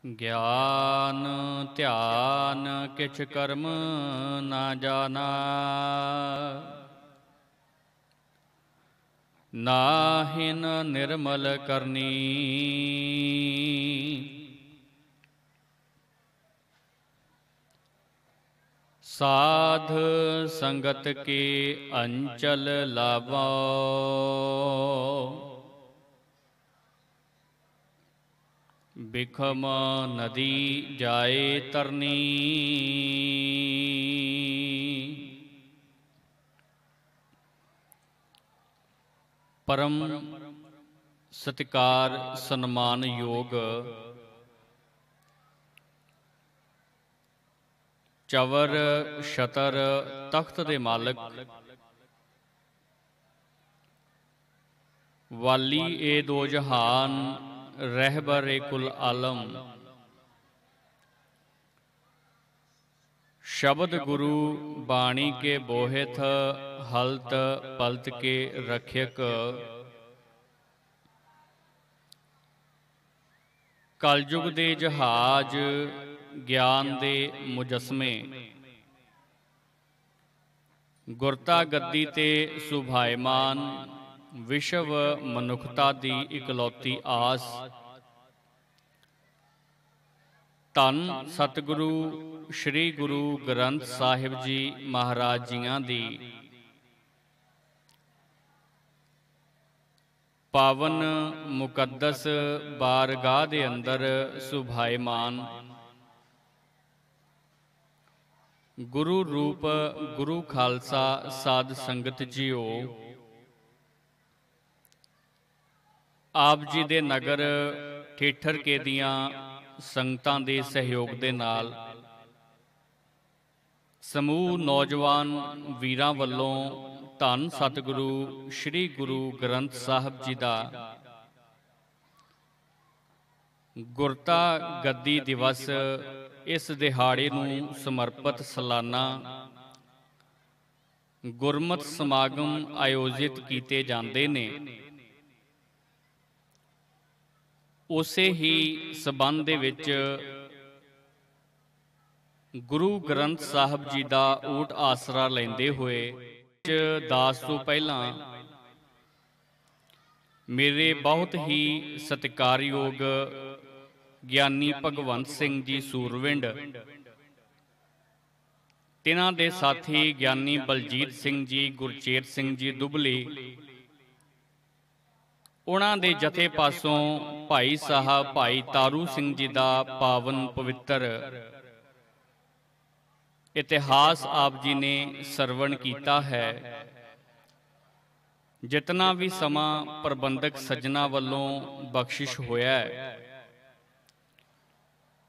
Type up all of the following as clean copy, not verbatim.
ज्ञान ध्यान किछ कर्म ना जाना, नाहिन निर्मल करनी। साध संगत के अंचल लाभो, बिखम नदी जाए तरनी। परम सत्कार सन्मान योग चवर छतर तख्त दे मालक, वाली ए दो जहान, रहबर ए कुल आलम। शब्द गुरु बाणी के बोहित, हलत पलत के रक्षक। कलयुग दे जहाज, ज्ञान दे मुजस्मे। गुरता गद्दी ते सुभायमान, विश्व मनुखता दी इकलौती आस। धन सतगुरु श्री गुरु ग्रंथ साहिब जी महाराज जियां दी पावन मुकद्दस बारगाह दे अंदर सुभायमान गुरु रूप गुरु खालसा साध संगत जीओ, आप जी दे नगर ठेठर के दियां संगतां दे सहयोग दे नाल समूह नौजवान वीरां वल्लों धन सतगुरु श्री गुरु ग्रंथ साहिब जी दा गुरता गद्दी दिवस इस दिहाड़े नूं समर्पित सालाना गुरमत समागम आयोजित किए जाते ने। उसे ही संबंध दे विच गुरु ग्रंथ साहिब जी का ऊट आसरा लेंदे हुए दास तो पहला मेरे बहुत ही सत्कारयोग ज्ञानी भगवंत सिंह जी सूरविंड, तिन्हां दे साथी ज्ञानी बलजीत सिंह जी, गुरचेत सिंह जी दुबली, उन्हां दे जथे पासों भाई साहब भाई तारू सिंह जी का पावन पवित्र इतिहास आप जी ने सरवण किया है। जितना भी समा प्रबंधक सज्जना वालों बख्शिश होया है,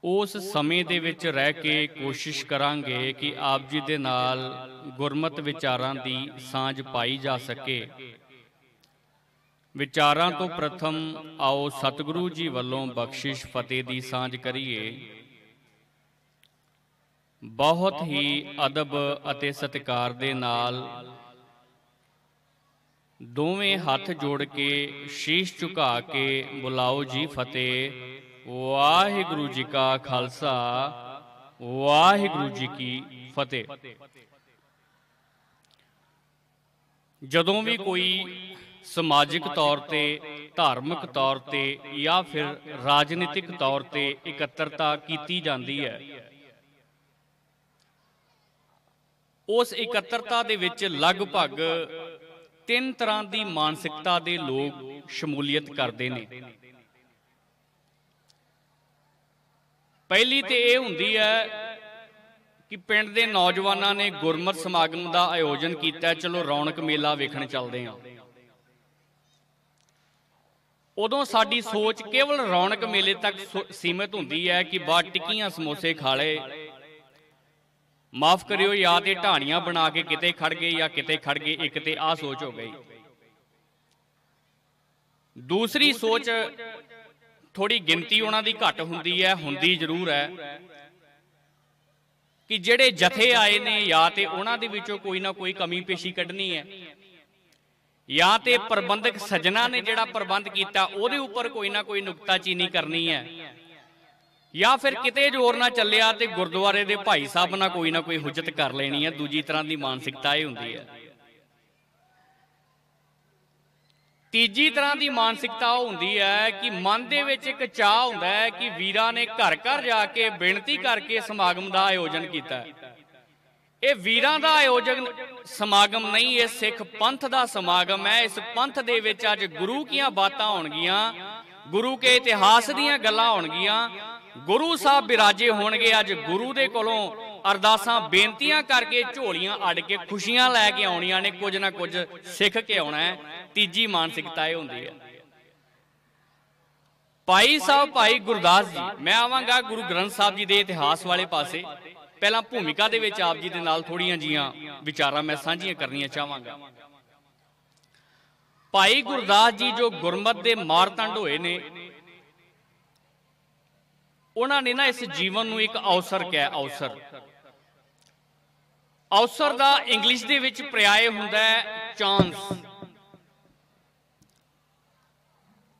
उस समय दे विच रह के कोशिश करांगे कि आप जी दे नाल गुरमत विचारां दी सांझ पाई जा सके। विचारां तो प्रथम आओ सतगुरु जी वालों बख्शिश फतेह दी सांझ करिए। बहुत ही अदब अते सत्कार दे नाल दोवें हाथ जोड़ के शीश झुका के बुलाओ जी फतेह। वाहिगुरु जी का खालसा, वाहिगुरु जी की फतेह। जदों भी कोई समाजिक तौर ते, धार्मिक तौर ते या फिर राजनीतिक तौर ते इकत्तरता की जाती है, उस इकत्तरता दे विच लगभग 3 तरह की मानसिकता दे लोग शमूलीयत करते हैं। पहली तो यह हुंदी है कि पिंड दे नौजवानों ने गुरमत समागम का आयोजन किया, चलो रौनक मेला वेखण चलते हैं। उदों साडी सोच केवल रौनक मेले तक सीमित हुंदी है कि बाहर टिक्कियां समोसे खा ले, माफ करियो या तो ढाणियां बना के किते खड़ गए या किते खड़ गए, एक ते आ सोच हो गई। दूसरी सोच थोड़ी गिनती उन्हां दी घट हुंदी है, हुंदी जरूर है कि जिहड़े जथे आए ने या तो उन्हां दे विचों कोई ना कोई कमी पेशी कढ़नी है, या तो प्रबंधक सज्जना ने जिहड़ा प्रबंध किया उहदे उपर कोई ना कोई नुकताचीनी करनी है, या फिर किते जोर ना चलिया तो गुरुद्वारे के भाई साहब ना कोई हुज्जत कर लेनी है। दूजी तरह की मानसिकता ये होंदी है। तीजी तरह की मानसिकता होंदी है कि मन दे विच एक चाह हुंदा है कि वीरां ने घर घर जाके बेनती करके समागम का आयोजन किया। ये वीरां दा आयोजन समागम नहीं, ये सिख पंथ का समागम है। इस पंथ दे विच अज गुरु कीयां बातां होणगीआं, गुरु के इतिहास दीयां गल्लां होणगीआं, गुरु साहब बिराजे होणगे। अज गुरु दे कोलों अरदासां बेनतियां करके झोलियां अड़ के खुशियां लैके आउणियां ने, कुछ ना कुछ सिख के आउणा है। तीजी मानसिकता ये हुंदी है। भाई साहब भाई गुरदास जी, मैं आवांगा गुरु ग्रंथ साहब जी के इतिहास वाले पासे। पहला भूमिका दे विच आप जी दे नाल थोड़ियां जिहियां विचारां मैं साझियां करनियां चाहांगा। भाई गुरदास जी जो गुरमत दे मारतंड होए ने, उन्होंने ना इस जीवन नूं एक अवसर कहा। अवसर दा इंग्लिश दे विच पर्याय हुंदा है चांस।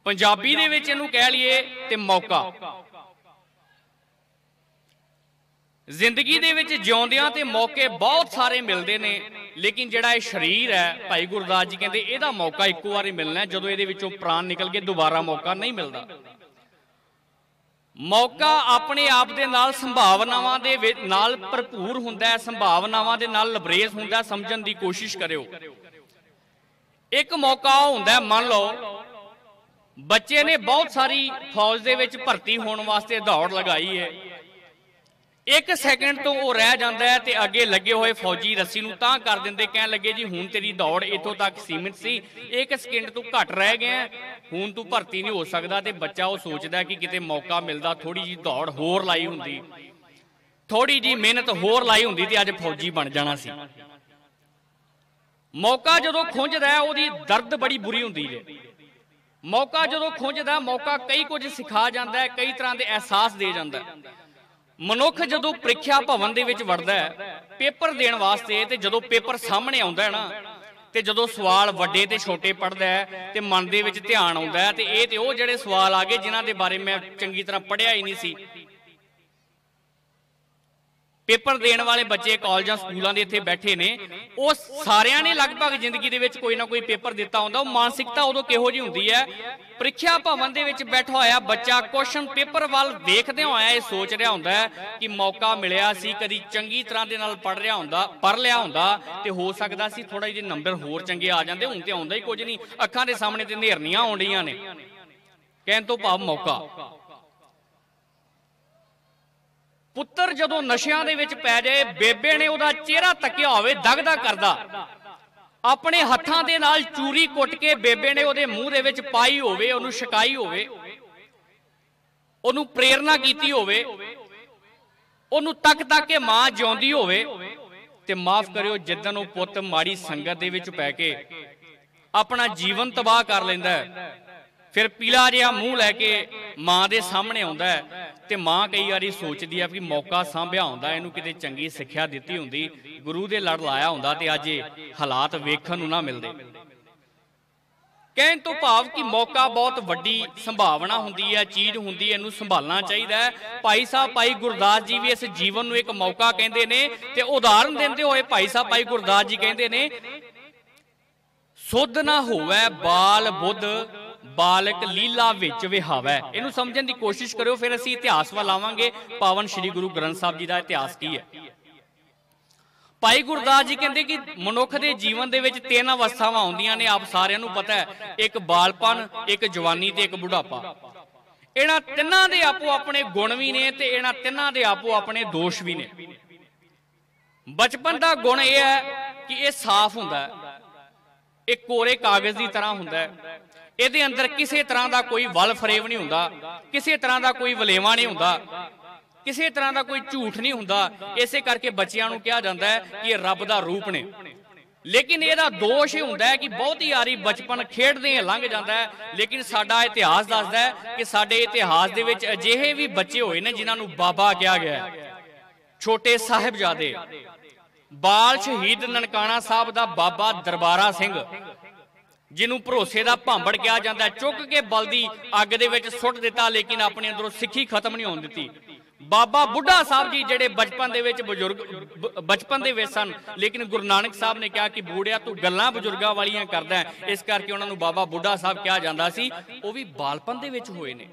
पंजाबी दे विच इहनूं कह लईए ते मौका। जिंदगी दे विच जिउंदियां ते मौके बहुत सारे मिलते ने, लेकिन जिहड़ा ये शरीर है, भाई गुरदास जी कहते इहदा मौका इक्को बारी मिलना है, जदों इहदे विचों प्राण निकल के दोबारा मौका नहीं मिलता। मौका अपने आप दे नाल संभावनावां दे नाल भरपूर हुंदा है, संभावनावां दे नाल लबरेज हुंदा है। समझण दी कोशिश करियो। एक मौका हुंदा है, मान लो बच्चे ने बहुत सारी फौज दे विच भर्ती होने वास्ते दौड़ लगाई है, एक सैकेंड तो वो रह जाता है तो अगे लगे हुए फौजी रस्सी नूं तां कर देंदे, कह लगे जी हुण तेरी दौड़ इत्थों तक सीमित सी, एक सेकेंड तो घट रह गया, हुण तू भर्ती नहीं हो सकता। तो बच्चा वो सोचता है कि किते मौका मिलता, थोड़ी जी दौड़ होर लाई हुंदी, थोड़ी जी मेहनत होर लाई हुंदी ते अज फौजी बन जाना सी। मौका जदों खुंझदा है उहदी दर्द बड़ी बुरी हुंदी है। मौका जदों खुंझदा, मौका कई कुछ सिखा जाता है, कई तरह के एहसास दे जाता है। मनुख जदों प्रीख्या भवन दे विच वड़दा है पेपर देण वास्ते, ते जदों पेपर सामने आउंदा है ना, ते जदों सवाल वड्डे ते छोटे पढ़दा है ते मन दे विच ध्यान आउंदा है, ते इह ते ओह जिहड़े सवाल आ गए जिन्हां दे बारे मैं चंगी तरह पढ़िया ही नहीं सी। पेपर देने वाले बच्चे कॉलेजां स्कूलों के इत्थे बैठे ने, वो सारियां ने लगभग जिंदगी दे विच कोई ना कोई पेपर दिता होंदा। वो मानसिकता उदों किहो जी हुंदी है, प्रीख्या भवन दे विच बैठा होया बच्चा क्वेश्चन पेपर वाल देखदे होया ये सोच रहा हुंदा है कि मौका मिलिया सी, कदी चंगी तरह दे नाल पढ़ लिया हुंदा ते हो सकदा सी थोड़ा जिहे नंबर होर चंगे आ जांदे। हुण ते आउंदा ही कुछ नहीं, अखां दे सामने ते नेरनियां आउण डईयां ने। कहण तों भाव मौका। पुत्र जदों नशियां दे विच पै जाए, बेबे ने उहदा चेहरा तकिया होवे दगदा करदा, अपने हत्थां दे नाल चूरी कुट के बेबे ने उहदे मूंह दे विच पाई होवे, उहनूं छकाई होवे, उहनूं प्रेरणा कीती होवे, उहनूं तक के मां जिउंदी होवे, ते माफ करियो जिद्दन ओह पुੱਤ माड़ी संगत दे विच पै के अपना जीवन तबाह कर लैंदा है, फिर पीला जिहा मूँह लैके मां दे सामने आउंदा है, ते मां कई बारी सोचदी है कि मौका सांभिया हुंदा, इहनूं किते चंगी सिक्ख्या दित्ती हुंदी, गुरु दे लड़ लाया हुंदा ते अज हालात वेखण नूं ना मिलदे। कहण तों भाव कि मौका बहुत वड्डी संभावना हुंदी है, चीज़ हुंदी है, इहनूं संभालना चाहीदा है। भाई साहब भाई गुरदास जी भी इस जीवन नूं एक मौका कहंदे ने, ते उदाहरण दिंदे होए भाई साहब भाई गुरदास जी कहंदे ने, सुध ना होवै बाल बुद्ध बालक लीला विच विहावै। इहनूं समझण दी कोशिश करियो, फिर असीं इतिहास वाल आवांगे। पावन श्री गुरु ग्रंथ साहब जी का इतिहास की है। भाई गुरदास जी कहते कि मनुख के जीवन दे विच तीन अवस्थावां आउंदियां ने, आप सारिआं नूं पता है, एक बालपन, एक जवानी ते एक बुढ़ापा। इन्हां तिन्नां दे आपो अपने गुण भी ने ते इन्हां तिन्नां दे आपो अपने दोष भी ने। बचपन का गुण यह है कि यह साफ हुंदा है, एक कोरे कागज की तरह हुंदा है, ਇਹਦੇ अंदर किसी तरह का कोई वल फरेव नहीं हुंदा, किसी तरह का कोई वलेवा नहीं हुंदा, किसी तरह का कोई झूठ नहीं हुंदा। इसे करके बच्चियां नूं कहा जाता है कि ये रब दा रूप ने। लेकिन ਇਹਦਾ दोष ये हुंदा है कि बहुत ही यारी बचपन खेडदे लंघ जाता है। लेकिन साडा इतिहास दसदा है कि साडे इतिहास दे विच अजिहे भी बच्चे होए ने जिन्हां नूं बाबा कहा गया। छोटे साहिबजादे, बाल शहीद ननकाना साहब दा बाबा दरबारा सिंह, जिन्हों भरोसे का भांबड़ कहा जाता है, चुक के बल की अग दे विच सुट दिता, लेकिन अपने अंदरों सिक्खी खत्म नहीं होने दी। ਬਾਬਾ ਬੁੱਢਾ ਸਾਹਿਬ ਜੀ ਜਿਹੜੇ ਬਚਪਨ ਦੇ ਵਿੱਚ ਬਜ਼ੁਰਗ ਬਚਪਨ ਦੇ ਵਿੱਚ ਸਨ, ਲੇਕਿਨ ਗੁਰੂ ਨਾਨਕ ਸਾਹਿਬ ਨੇ ਕਿਹਾ ਕਿ ਬੂੜਿਆ ਤੂੰ ਗੱਲਾਂ ਬਜ਼ੁਰਗਾਂ ਵਾਲੀਆਂ ਕਰਦਾ, ਇਸ ਕਰਕੇ ਉਹਨਾਂ ਨੂੰ ਬਾਬਾ ਬੁੱਢਾ ਸਾਹਿਬ ਕਿਹਾ ਜਾਂਦਾ ਸੀ। ਉਹ ਵੀ ਬਾਲਪਨ ਦੇ ਵਿੱਚ ਹੋਏ ਨੇ।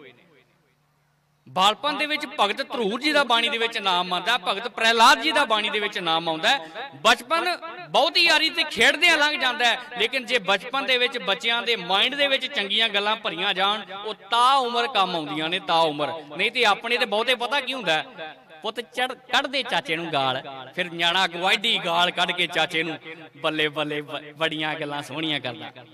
ਬਾਲਪਨ ਦੇ ਵਿੱਚ ਭਗਤ ਧਰੂਰ ਜੀ ਦਾ ਬਾਣੀ ਦੇ ਵਿੱਚ ਨਾਮ ਆਉਂਦਾ, ਭਗਤ ਪ੍ਰਹਿਲਾਦ ਜੀ ਦਾ ਬਾਣੀ ਦੇ ਵਿੱਚ ਨਾਮ ਆਉਂਦਾ। ਬਚਪਨ ਬਹੁਤੀ ਯਾਰੀ ਤੇ ਖੇਡਦਿਆਂ ਲੰਘ ਜਾਂਦਾ ਹੈ, ਲੇਕਿਨ ਜੇ ਬਚਪਨ ਦੇ ਵਿੱਚ ਬੱਚਿਆਂ ਦੇ ਮਾਈਂਡ ਦੇ ਵਿੱਚ ਚੰਗੀਆਂ ਗੱਲਾਂ ਭਰੀਆਂ ਜਾਣ, ਉਹ ਤਾ ਉਮਰ ਕੰਮ ਆਉਂਦੀਆਂ ਨੇ, ਤਾ ਉਮਰ। ਨਹੀਂ ਤੇ ਆਪਣੇ ਤੇ ਬਹੁਤੇ ਪਤਾ ਕੀ ਹੁੰਦਾ, ਪੁੱਤ ਕੱਢਦੇ ਚਾਚੇ ਨੂੰ ਗਾਲ, ਫਿਰ ਨਿਆਣਾ ਗਵਾਈਡੀ ਗਾਲ ਕੱਢ ਕੇ ਚਾਚੇ ਨੂੰ ਬੱਲੇ ਬੱਲੇ ਬੜੀਆਂ ਗੱਲਾਂ ਸੋਹਣੀਆਂ ਕਰਦਾ।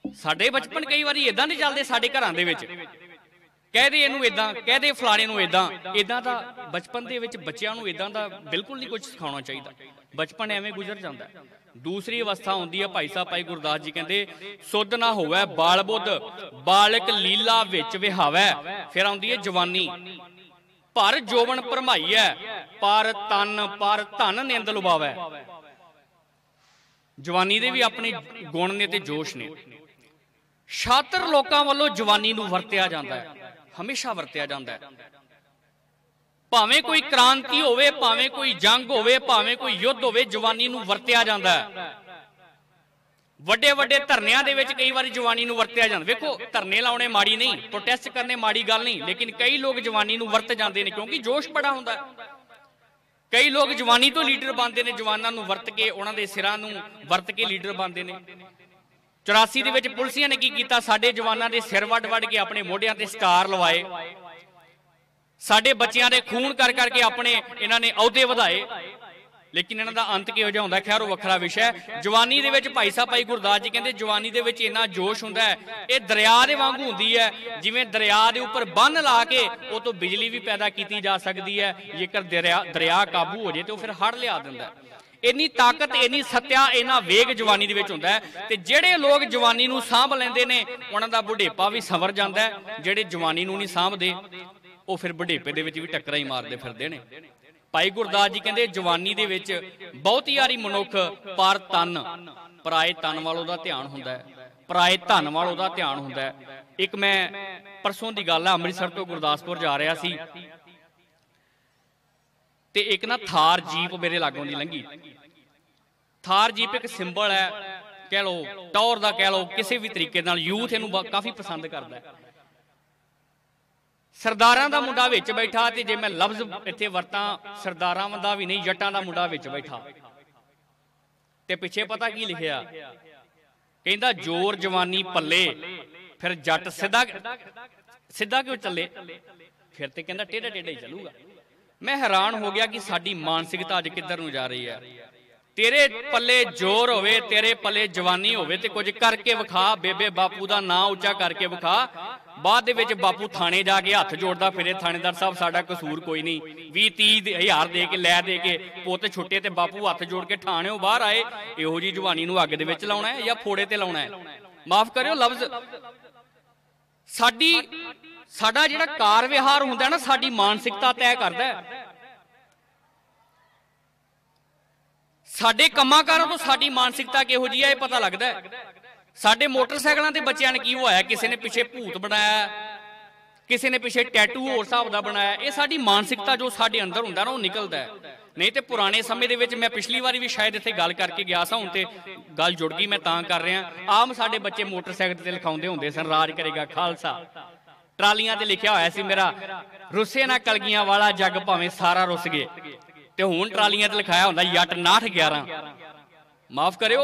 ਸਾਡੇ ਬਚਪਨ ਕਈ ਵਾਰੀ ਇਦਾਂ ਨਹੀਂ ਚੱਲਦੇ ਸਾਡੇ ਘਰਾਂ ਦੇ ਵਿੱਚ, ਕਹਦੇ ਇਹਨੂੰ ਇਦਾਂ, ਕਹਦੇ ਫਲਾਣੇ ਨੂੰ ਇਦਾਂ ਦਾ ਬਚਪਨ ਦੇ ਵਿੱਚ ਬੱਚਿਆਂ ਨੂੰ ਇਦਾਂ ਦਾ ਬਿਲਕੁਲ ਨਹੀਂ ਕੁਝ ਸਿਖਾਉਣਾ ਚਾਹੀਦਾ। ਬਚਪਨ ਐਵੇਂ ਗੁਜ਼ਰ ਜਾਂਦਾ। ਦੂਸਰੀ ਅਵਸਥਾ ਹੁੰਦੀ ਹੈ, ਭਾਈ ਸਾਹਿਬ ਭਾਈ ਗੁਰਦਾਸ ਜੀ ਕਹਿੰਦੇ ਸੁੱਧ ਨਾ ਹੋਵੇ ਬਾਲ ਬੁੱਧ, ਬਾਲਕ ਲੀਲਾ ਵਿੱਚ ਵਿਹਾਵੈ। ਫਿਰ ਆਉਂਦੀ ਹੈ ਜਵਾਨੀ, ਪਰ ਜੋਬਨ ਭਰਮਾਈ ਹੈ, ਪਰ ਧਨ ਨਿੰਦ ਲੁਭਾਵੈ। ਜਵਾਨੀ ਦੇ ਵੀ ਆਪਣੇ ਗੁਣ ਨੇ ਤੇ ਜੋਸ਼ ਨੇ। ਛਾਤਰ ਲੋਕਾਂ ਵੱਲੋਂ ਜਵਾਨੀ ਨੂੰ ਵਰਤਿਆ ਜਾਂਦਾ ਹੈ, ਹਮੇਸ਼ਾ ਵਰਤਿਆ ਜਾਂਦਾ ਹੈ। ਭਾਵੇਂ ਕੋਈ ਕ੍ਰਾਂਤੀ ਹੋਵੇ, ਭਾਵੇਂ ਕੋਈ ਜੰਗ ਹੋਵੇ, ਭਾਵੇਂ ਕੋਈ ਯੁੱਧ ਹੋਵੇ, ਜਵਾਨੀ ਨੂੰ ਵਰਤਿਆ ਜਾਂਦਾ ਹੈ। ਵੱਡੇ ਵੱਡੇ ਧਰਨਿਆਂ ਦੇ ਵਿੱਚ ਕਈ ਵਾਰੀ ਜਵਾਨੀ ਨੂੰ ਵਰਤਿਆ ਜਾਂਦਾ। ਵੇਖੋ, ਧਰਨੇ ਲਾਉਣੇ ਮਾੜੀ ਨਹੀਂ, ਪ੍ਰੋਟੈਸਟ ਕਰਨੇ ਮਾੜੀ ਗੱਲ ਨਹੀਂ, ਲੇਕਿਨ ਕਈ ਲੋਕ ਜਵਾਨੀ ਨੂੰ ਵਰਤ ਜਾਂਦੇ ਨੇ ਕਿਉਂਕਿ ਜੋਸ਼ ਬੜਾ ਹੁੰਦਾ ਹੈ। ਕਈ ਲੋਕ ਜਵਾਨੀ ਤੋਂ ਲੀਡਰ ਬਣਦੇ ਨੇ, ਜਵਾਨਾਂ ਨੂੰ ਵਰਤ ਕੇ, ਉਹਨਾਂ ਦੇ ਸਿਰਾਂ ਨੂੰ ਵਰਤ ਕੇ ਲੀਡਰ ਬਣਦੇ ਨੇ। 84 ਦੇ ਵਿੱਚ ਪੁਲਿਸੀਆਂ ਨੇ ਕੀ ਕੀਤਾ, ਸਾਡੇ ਜਵਾਨਾਂ ਦੇ ਸਿਰ ਵੱਢ ਕੇ ਆਪਣੇ ਮੋਢਿਆਂ ਤੇ ਸਟਾਰ ਲਵਾਏ। ਸਾਡੇ ਬੱਚਿਆਂ ਦੇ ਖੂਨ ਕਰ ਕਰਕੇ ਆਪਣੇ ਇਹਨਾਂ ਨੇ ਅਹੁਦੇ ਵਧਾਏ। ਲੇਕਿਨ ਇਹਨਾਂ ਦਾ ਅੰਤ ਕਿਹੋ ਜਿਹਾ ਹੁੰਦਾ, ਖੈਰ ਉਹ ਵੱਖਰਾ ਵਿਸ਼ਾ ਹੈ। ਜਵਾਨੀ ਦੇ ਵਿੱਚ ਭਾਈ ਸਾਹਿਬ ਭਾਈ ਗੁਰਦਾਸ ਜੀ ਕਹਿੰਦੇ ਜਵਾਨੀ ਦੇ ਵਿੱਚ ਇੰਨਾ ਜੋਸ਼ ਹੁੰਦਾ ਹੈ, ਇਹ ਦਰਿਆ ਦੇ ਵਾਂਗੂ ਹੁੰਦੀ ਹੈ। ਜਿਵੇਂ ਦਰਿਆ ਦੇ ਉੱਪਰ ਬੰਨ ਲਾ ਕੇ ਉਹ ਤੋਂ ਬਿਜਲੀ ਵੀ ਪੈਦਾ ਕੀਤੀ ਜਾ ਸਕਦੀ ਹੈ, ਜੇਕਰ ਦਰਿਆ ਕਾਬੂ ਹੋ ਜੇ ਤੇ ਉਹ ਫਿਰ ਹੜ੍ਹ ਲਿਆ ਦਿੰਦਾ। ਇੰਨੀ ਤਾਕਤ, ਇੰਨੀ ਸੱਤਿਆ, ਇੰਨਾ ਵੇਗ ਜਵਾਨੀ ਦੇ ਵਿੱਚ ਹੁੰਦਾ ਹੈ। ਤੇ ਜਿਹੜੇ ਲੋਕ ਜਵਾਨੀ ਨੂੰ ਸਾਂਭ ਲੈਂਦੇ ਨੇ ਉਹਨਾਂ ਦਾ ਬੁਢੇਪਾ ਵੀ ਸੰਵਰ ਜਾਂਦਾ ਹੈ। ਜਿਹੜੇ ਜਵਾਨੀ ਨੂੰ ਨਹੀਂ ਸਾਂਭਦੇ ਉਹ ਫਿਰ ਬੁਢੇਪੇ ਦੇ ਵਿੱਚ ਵੀ ਟੱਕਰਾਂ ਹੀ ਮਾਰਦੇ ਫਿਰਦੇ ਨੇ। ਭਾਈ ਗੁਰਦਾਸ ਜੀ ਕਹਿੰਦੇ ਜਵਾਨੀ ਦੇ ਵਿੱਚ ਬਹੁਤੀ ਵਾਰੀ ਮਨੁੱਖ ਪਰ ਤਨ, ਪਰਾਏ ਤਨ ਵੱਲ ਉਹਦਾ ਧਿਆਨ ਹੁੰਦਾ ਹੈ, ਪਰਾਏ ਧਨ ਵੱਲ ਉਹਦਾ ਧਿਆਨ ਹੁੰਦਾ ਹੈ। ਇੱਕ ਮੈਂ ਪਰਸੋਂ ਦੀ ਗੱਲ ਹੈ, ਅੰਮ੍ਰਿਤਸਰ ਤੋਂ ਗੁਰਦਾਸਪੁਰ ਜਾ ਰਿਹਾ ਸੀ ਤੇ ਇੱਕ ਨਾ ਥਾਰ ਜੀਪ ਮੇਰੇ ਲਾਗੋਂ ਦੀ ਲੰਘੀ। ਥਾਰ ਜੀਪ ਇੱਕ ਸਿੰਬਲ ਹੈ, ਕਹਿ ਲਓ ਟੌਰ ਦਾ, ਕਹਿ ਲਓ ਕਿਸੇ ਵੀ ਤਰੀਕੇ ਨਾਲ। ਯੂਥ ਇਹਨੂੰ ਕਾਫੀ ਪਸੰਦ ਕਰਦਾ ਹੈ। ਸਰਦਾਰਾਂ ਦਾ ਮੁੰਡਾ ਵਿੱਚ ਬੈਠਾ, ਤੇ ਜੇ ਮੈਂ ਲਫ਼ਜ਼ ਇੱਥੇ ਵਰਤਾਂ, ਸਰਦਾਰਾਂ ਦਾ ਵੀ ਨਹੀਂ, ਜੱਟਾਂ ਦਾ ਮੁੰਡਾ ਵਿੱਚ ਬੈਠਾ। ਤੇ ਪਿੱਛੇ ਪਤਾ ਕੀ ਲਿਖਿਆ, ਕਹਿੰਦਾ ਜ਼ੋਰ ਜਵਾਨੀ ਪੱਲੇ, ਫਿਰ ਜੱਟ ਸਿੱਧਾ ਕਿਉਂ ਚੱਲੇ, ਫਿਰ ਤੇ ਕਹਿੰਦਾ ਟੇਢਾ ਟੇਢਾ ਹੀ ਚੱਲੂਗਾ। ਮੈਂ ਹੈਰਾਨ ਹੋ ਗਿਆ ਕਿ ਸਾਡੀ ਮਾਨਸਿਕਤਾ ਅੱਜ ਕਿੱਧਰ ਨੂੰ ਜਾ ਰਹੀ ਹੈ। ਤੇਰੇ ਪੱਲੇ ਜ਼ੋਰ ਹੋਵੇ, ਤੇਰੇ ਪੱਲੇ ਜਵਾਨੀ ਹੋਵੇ ਤੇ ਕੁਝ ਕਰਕੇ ਵਿਖਾ, ਬੇਬੇ ਬਾਪੂ ਦਾ ਨਾਂ ਉੱਚਾ ਕਰਕੇ ਵਿਖਾ। ਬਾਅਦ ਦੇ ਵਿੱਚ ਬਾਪੂ ਥਾਣੇ ਜਾ ਕੇ ਹੱਥ ਜੋੜਦਾ ਫਿਰੇ, ਥਾਣੇਦਾਰ ਸਾਹਿਬ ਸਾਡਾ ਕਸੂਰ ਕੋਈ ਨਹੀਂ, 20-30 ਹਜ਼ਾਰ ਦੇ ਕੇ ਲੈ ਦੇ ਕੇ ਪੁੱਤ ਛੁੱਟੇ ਤੇ ਬਾਪੂ ਹੱਥ ਜੋੜ ਕੇ ਥਾਣਿਓਂ ਬਾਹਰ ਆਏ। ਇਹੋ ਜੀ ਜਵਾਨੀ ਨੂੰ ਅੱਗ ਦੇ ਵਿੱਚ ਲਾਉਣਾ ਹੈ ਜਾਂ ਫੋੜੇ ਤੇ ਲਾਉਣਾ ਹੈ? ਮਾਫ ਕਰਿਓ ਲਫ਼ਜ਼। ਸਾਡਾ ਜਿਹੜਾ ਕਾਰ ਵਿਹਾਰ ਹੁੰਦਾ ਨਾ, ਸਾਡੀ ਮਾਨਸਿਕਤਾ ਤੈਅ ਕਰਦਾ ਹੈ। ਸਾਡੇ ਕੰਮਾਂ ਕਾਰਾਂ ਤੋਂ ਸਾਡੀ ਮਾਨਸਿਕਤਾ ਕਿਹੋ ਜਿਹੀ ਹੈ ਇਹ ਪਤਾ ਲੱਗਦਾ ਹੈ। ਸਾਡੇ ਮੋਟਰਸਾਈਕਲਾਂ ਤੇ ਬੱਚਿਆਂ ਨੇ ਕੀ ਹੋਇਆ, ਕਿਸੇ ਨੇ ਪਿੱਛੇ ਭੂਤ ਬਣਾਇਆ, ਕਿਸੇ ਨੇ ਪਿੱਛੇ ਟੈਟੂ ਹੋਰ ਹਿਸਾਬ ਦਾ ਬਣਾਇਆ। ਇਹ ਸਾਡੀ ਮਾਨਸਿਕਤਾ ਜੋ ਸਾਡੇ ਅੰਦਰ ਹੁੰਦਾ ਨਾ, ਉਹ ਨਿਕਲਦਾ ਹੈ। ਨਹੀਂ ਤੇ ਪੁਰਾਣੇ ਸਮੇਂ ਦੇ ਵਿੱਚ, ਮੈਂ ਪਿਛਲੀ ਵਾਰੀ ਵੀ ਸ਼ਾਇਦ ਇੱਥੇ ਗੱਲ ਕਰਕੇ ਗਿਆ ਸਾਂ, ਹੁਣ ਤੇ ਗੱਲ ਜੁੜ ਗਈ, ਮੈਂ ਤਾਂ ਕਰ ਰਿਹਾ। ਆਮ ਸਾਡੇ ਬੱਚੇ ਮੋਟਰਸਾਈਕਲ ਤੇ ਲਿਖਾਉਂਦੇ ਹੁੰਦੇ ਸਨ, ਰਾਜ ਕਰੇਗਾ ਖਾਲਸਾ। ਟਰਾਲੀਆਂ ਤੇ ਲਿਖਿਆ ਹੋਇਆ ਸੀ, ਮੇਰਾ ਰੁੱਸੇ ਨਾ ਕਲਗੀਆਂ ਵਾਲਾ ਜੱਗ ਭਾਵੇਂ ਸਾਰਾ ਰੁੱਸ ਗਏ। ਤੇ ਹੁਣ ਟਰਾਲੀਆਂ ਤੇ ਲਿਖਾਇਆ ਹੁੰਦਾ ਜੱਟ 6911। ਮਾਫ ਕਰਿਓ,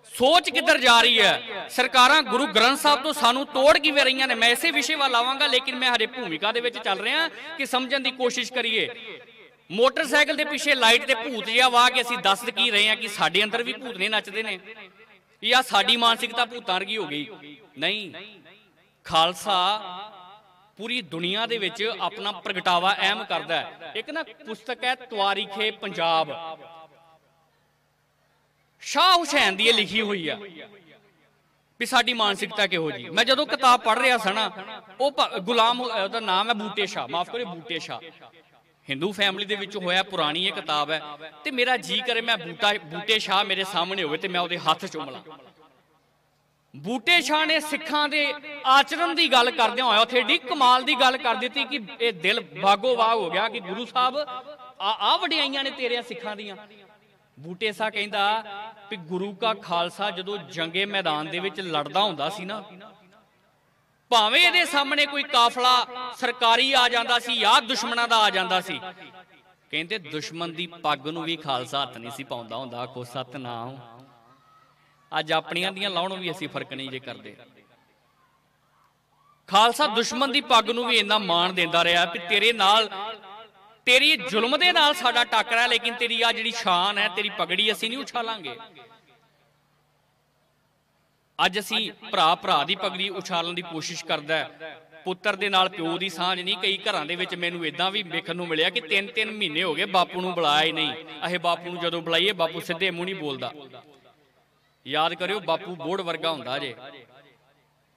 ਸੋਚ ਕਿੱਧਰ ਜਾ ਰਹੀ ਹੈ? ਸਰਕਾਰਾਂ ਗੁਰੂ ਗ੍ਰੰਥ ਸਾਹਿਬ ਤੋਂ ਸਾਨੂੰ ਤੋੜ ਕਿਵੇਂ ਰਹੀਆਂ ਨੇ? ਮੈਂ ਇਸੇ ਵਿਸ਼ੇ ਵੱਲ ਆਵਾਂਗਾ, ਲੇਕਿਨ ਮੈਂ ਹਰੇ ਭੂਮਿਕਾ ਦੇ ਵਿੱਚ ਚੱਲ ਰਿਹਾ ਕਿ ਸਮਝਣ ਦੀ ਕੋਸ਼ਿਸ਼ ਕਰੀਏ। ਮੋਟਰਸਾਈਕਲ ਦੇ ਪਿੱਛੇ ਲਾਈਟ ਤੇ ਭੂਤ ਜਿਹਾ ਵਾਹ ਕੇ ਅਸੀਂ ਦੱਸ ਕੀ ਰਹੇ ਹਾਂ ਕਿ ਸਾਡੇ ਅੰਦਰ ਵੀ ਭੂਤ ਨੇ ਨੱਚਦੇ ਨੇ, ਜਾਂ ਸਾਡੀ ਮਾਨਸਿਕਤਾ ਭੂਤਾਂ ਵਰਗੀ ਹੋ ਗਈ? ਨਹੀਂ, ਖਾਲਸਾ ਪੂਰੀ ਦੁਨੀਆ ਦੇ ਵਿੱਚ ਆਪਣਾ ਪ੍ਰਗਟਾਵਾ ਅਹਿਮ ਕਰਦਾ ਹੈ। ਇੱਕ ਨਾ ਪੁਸਤਕ ਹੈ ਤਵਾਰੀਖੇ ਪੰਜਾਬ, ਸ਼ਾਹ ਹੁਸੈਨ ਦੀ ਲਿਖੀ ਹੋਈ ਆ ਵੀ ਸਾਡੀ ਮਾਨਸਿਕਤਾ ਕਿਹੋ ਜੀ। ਮੈਂ ਜਦੋਂ ਕਿਤਾਬ ਪੜ੍ਹ ਰਿਹਾ ਸੀ ਨਾ, ਉਹ ਗੁਲਾਮ, ਉਹਦਾ ਨਾਮ ਹੈ ਬੂਟੇ ਸ਼ਾਹ, ਮਾਫ ਕਰਿਓ ਬੂਟੇ ਸ਼ਾਹ, ਹਿੰਦੂ ਫੈਮਿਲੀ ਦੇ ਵਿੱਚ ਹੋਇਆ, ਪੁਰਾਣੀ ਇਹ ਕਿਤਾਬ ਹੈ। ਤੇ ਮੇਰਾ ਜੀ ਕਰੇ ਮੈਂ ਬੂਟੇ ਸ਼ਾਹ ਮੇਰੇ ਸਾਹਮਣੇ ਹੋਵੇ ਤੇ ਮੈਂ ਉਹਦੇ ਹੱਥ ਚੁੰਮ ਲਾਂ। बूटे शाह ने सिखां दे आचरण की गल करदे होए उत्थे एडी कमाल की गल कर दी कि ये दिल बागो बाग हो गया कि गुरु साहब आ वडियाइयां ने तेरे सिखां दियां। बूटे शाह कहंदा कि गुरु का खालसा जदों जंगे मैदान दे विच लड़दा हुंदा सी ना, भावें इहदे सामने कोई काफला सरकारी आ जांदा सी या दुश्मनां दा आ जांदा सी, कहंदे दुश्मन दी पग नूं भी खालसा हत्थ नहीं सी पाउंदा हुंदा। आखो सतनाम। अज अपनियां दियां लाउण भी असीं फर्क नहीं जे करदे। खालसा दुश्मन दी पग नूं भी इन्ना मान देंदा रहा कि तेरे नाल तेरी जुल्म दे नाल साडा टाकरा है, लेकिन तेरी आ जिहड़ी शान है, तेरी पगड़ी असीं नहीं उछालांगे। अज असीं भरा भरा दी पगड़ी उछालण दी कोशिश करदा है, पुत्तर दे नाल प्यो दी सांझ नहीं। कई घरां दे विच मैनूं इदां भी वेखण नूं मिलिआ कि 3-3 महीने हो गए बापू नूं बुलाया ही नहीं। अहे बापू नूं जदों बुलाईए बापू सिद्धे मूंह नहीं बोलदा। याद करियो बापू बोड़ वर्गा हुंदा जे।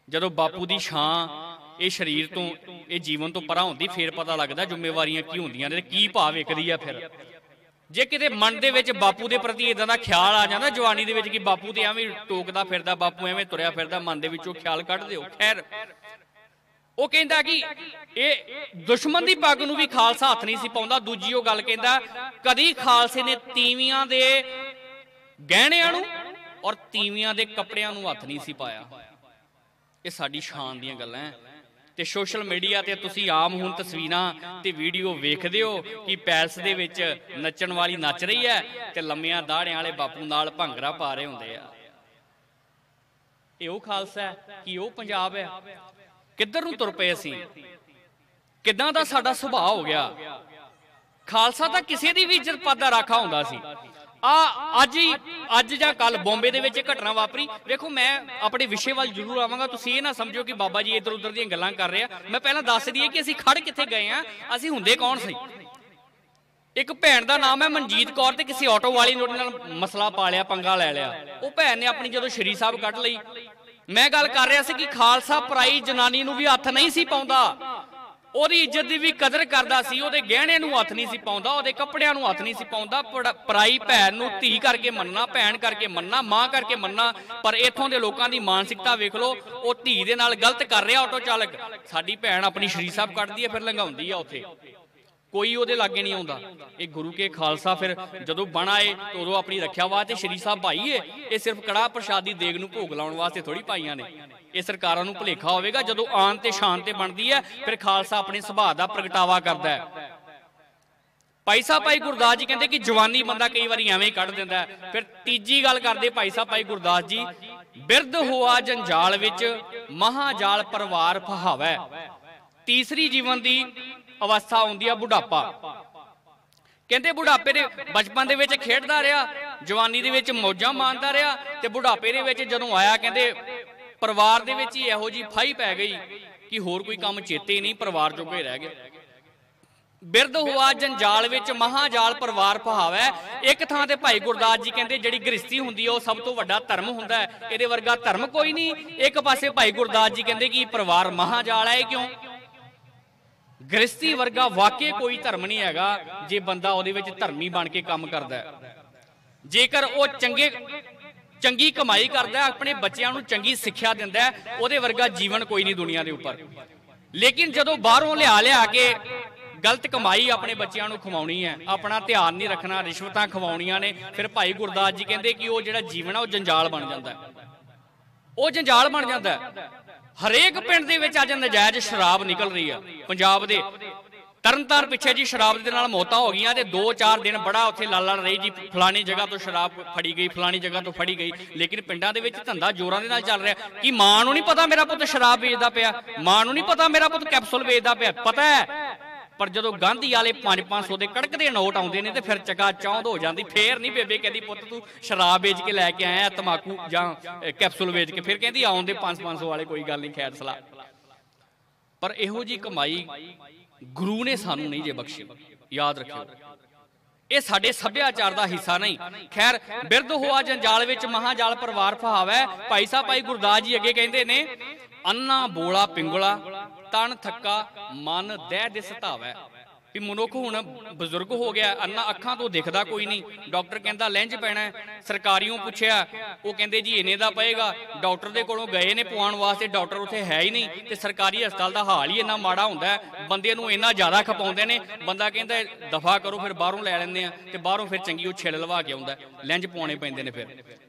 जदों बापू दी छां ये शरीर तो ये जीवन तो परा होंदी फिर पता लगदा जिम्मेवारियां की होंदियां ने, की भाव विकदी आ। फिर जे किते मन दे विच बापू दे प्रति इदां दा ख्याल आ जांदा जवानी दे विच कि बापू ते एवें टोकदा फिरदा, बापू एवें तुरिया फिरदा, मन दे विचों ख्याल कढ दिओ। खैर वो कहंदा कि ये दुश्मन दी पग नूं भी खालसा हत्थ नहीं सी पाउंदा। दूजी वो गल कहंदा कदी खालसे ने तीवियां दे गहणियां नूं और तीवियां दे कपड़ियां नूं हत्थ नहीं सी पाया। ये साडी शान दीयां गल्लां हैं। ते सोशल मीडिया ते तुसीं आम हुण तस्वीरां ते वीडियो वेखदे हो कि पैलस दे विच नच्चण वाली नच रही है ते लम्मियां दाड़ियां वाले बापू नाल भंगड़ा पा रहे हुंदे आ। ये वो खालसा है कि वो पंजाब है? किधर नूं तुर पे असीं? किदां दा साडा सुभाਅ हो गया? खालसा तां किसी दी भी इज्जत पादा राखा हुंदा सी। अज जां कल बॉम्बे दे विच घटना वापरी। देखो मैं अपने विषय वाल जरूर आवांगा, तुसीं ये ना समझो कि बाबा जी इधर उधर दीयां गल्लां कर रहे हैं। मैं पहलां दस दईए कि असीं खड़ कित्थे गए हां, असीं हुंदे कौन सी। एक भैन का नाम है मनजीत कौर ते किसी ऑटो वाली ने उहदे नाल मसला पा लिया, पंगा लै लिया। वो भैन ने अपनी जदों श्री साहब कढ लई। मैं गल कर रहा सी कि खालसा पराई जनानी नूं भी हत्थ नहीं सी पाउंदा, ओहदी इज्जत दी भी कदर करदा सी, ओहदे गहणे नूं हत्थ नहीं सी पाउंदा, ओहदे कपड़ियां नूं हत्थ नहीं सी पाउंदा। पराई भैन नूं धी करके मन्नना, भैन करके मन्नना, मां करके मन्नना। पर इत्थों दे लोकां दी मानसिकता वेख लो, वो धी दे नाल गलत कर रहा ऑटो चालक। साडी भैन अपनी श्री साहब कढदी है फिर लंघाउंदी है, उत्थे कोई ਉਹਦੇ लागे नहीं आउंदा। ये गुरु के खालसा फिर जदों बण आए तो उदों अपनी रखिया वास्ते श्री साहब भाई है, ये सिर्फ कड़ा प्रशादी देग नूं भोग लाउण वास्ते थोड़ी पाईयां ने। ये सरकारां नूं भुलेखा होवेगा जदों आन ते शान ते बनदी है फिर खालसा अपने सुभाਅ दा प्रगटावा करदा है। भाई साहब भाई गुरदास जी कहते कि जवानी बंदा कई बार एवें ही कढ़ दिंदा है। फिर तीजी गल करदे भाई साहब भाई गुरदास जी, बिरध होआ जंजाल विच महाजाल परिवार फहावै। तीसरी जीवन की अवस्था आउंदी है बुढ़ापा। कहते बुढ़ापे दे बचपन दे विच खेडदा रहा, जवानी दे विच मौजां मारदा रहा, ते बुढ़ापे दे विच जदों आया कहते परिवार दे विच ही इहो जी फाही पै गई कि होर कोई काम चेते ही नहीं, परिवार जोगे रह गए। बिरध हुआ जंजाल विच महाजाल परिवार पहावै। एक थां ते भाई गुरदास जी कहते जिहड़ी गृहस्थी हुंदी है सब तो वड्डा धर्म हुंदा है, इहदे वर्गा धर्म कोई नहीं। एक पासे भाई गुरदास जी कहते कि परिवार महाजाल है। क्यों? गृहस्थी वर्गा वाकई कोई धर्म नहीं हैगा जे बंदा उहदे विच धर्मी बन के काम करदा है। जेकर वो चंगी कमाई करदा है, अपने बच्चों को चंगी सिक्ख्या दिंदा है, उहदे वर्गा जीवन कोई नहीं दुनिया के उपर। लेकिन जदों बाहरों लिया के गलत कमाई अपने बच्चों को खवाउणी है, अपना ध्यान नहीं रखना, रिश्वतां खवाउणियां ने, फिर भाई गुरदास जी कहते कि वो जिहड़ा जीवन है वो जंजाल बन जाता है। वो जंजाल बन जाता है। हरेक पिंड दे विच अज नजायज शराब निकल रही है। पंजाब दे तरनतार पिछे जी शराब दे नाल मौतां हो गईयां ते 2-4 दिन बड़ा उत्थे लाला रही जी फलानी जगह तो शराब फड़ी गई, फलानी जगह तो फड़ी गई। लेकिन पिंडां दे विच धंधा जोरां दे नाल चल रहा कि मां नूं नहीं पता मेरा पुत्त शराब बेचदा पिया, मां नूं नहीं पता मेरा पुत्त कैप्सूल बेचदा पिया। पता है, पर जदों गांधी वाले 500-500 के कड़कदे नोट आउंदे ने ते फिर चका चौंध हो जाती। फिर नहीं बेबे कहती पुत्त तू शराब बेच के लैके आया तमाकू जां कैप्सूल बेच के, फिर कहती आउण दे 500-500 वाले कोई गल नहीं, खैर सलाह। पर इहो जी कमाई गुरु ने सानू नहीं जे बख्शी, याद रखियो। ये साडे सभ्याचार का हिस्सा नहीं। खैर बिरध होआ जंजाल विच महाजाल परिवार फहावै। भाई साहब भाई गुरदास जी अगे कहते ने अन्ना बोला पिंगला तन थक्का मन दह दिस धावै। भी मनुख हुण बजुर्ग हो गया, अन्ना अखां तो दिखदा कोई नहीं, डॉक्टर कहता लेंज पैना है। सरकारियों पुछया, वो कहते जी इन्ने दा पएगा। डॉक्टर दे कोलों गए ने पवाउण वास्ते, डॉक्टर उत्थे है ही नहीं। तो सरकारी हस्पताल का हाल ही इन्ना माड़ा हुंदा है, बंदे नूं इन्ना ज़्यादा खपाउंदे ने, बंदा कहता दफा करो, फिर बाहरों लै लैंदे आ, ते बाहरों फिर चंगी वो छिल लवा के आउंदा, लेंज पवाने पैंदे ने। फिर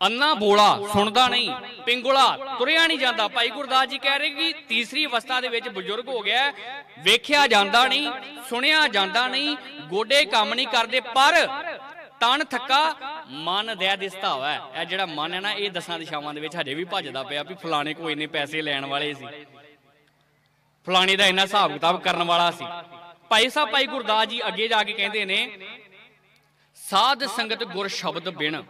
अन्ना बोला सुनता नहीं, पिंगुला तुरिया नहीं जाता। भाई गुरदास जी कह रहे कि तीसरी अवस्था दे विच बुजुर्ग हो गया, वेख्या जाता नहीं, सुनिया जाता नहीं, गोडे काम नहीं करते, पर तन थक्का मन दया दिसता हुआ है। यह जिहड़ा मन है ना, ये 10 दिशावां दे विच हजे भी भजदा पिया भी फलाने को इन्ने पैसे लैण वाले सी, फलाने दा इन्ना हिसाब किताब करन वाला सी। भाई साहब भाई गुरदास जी अगे जाके कहते ने, साध संगत गुर शब्द बिन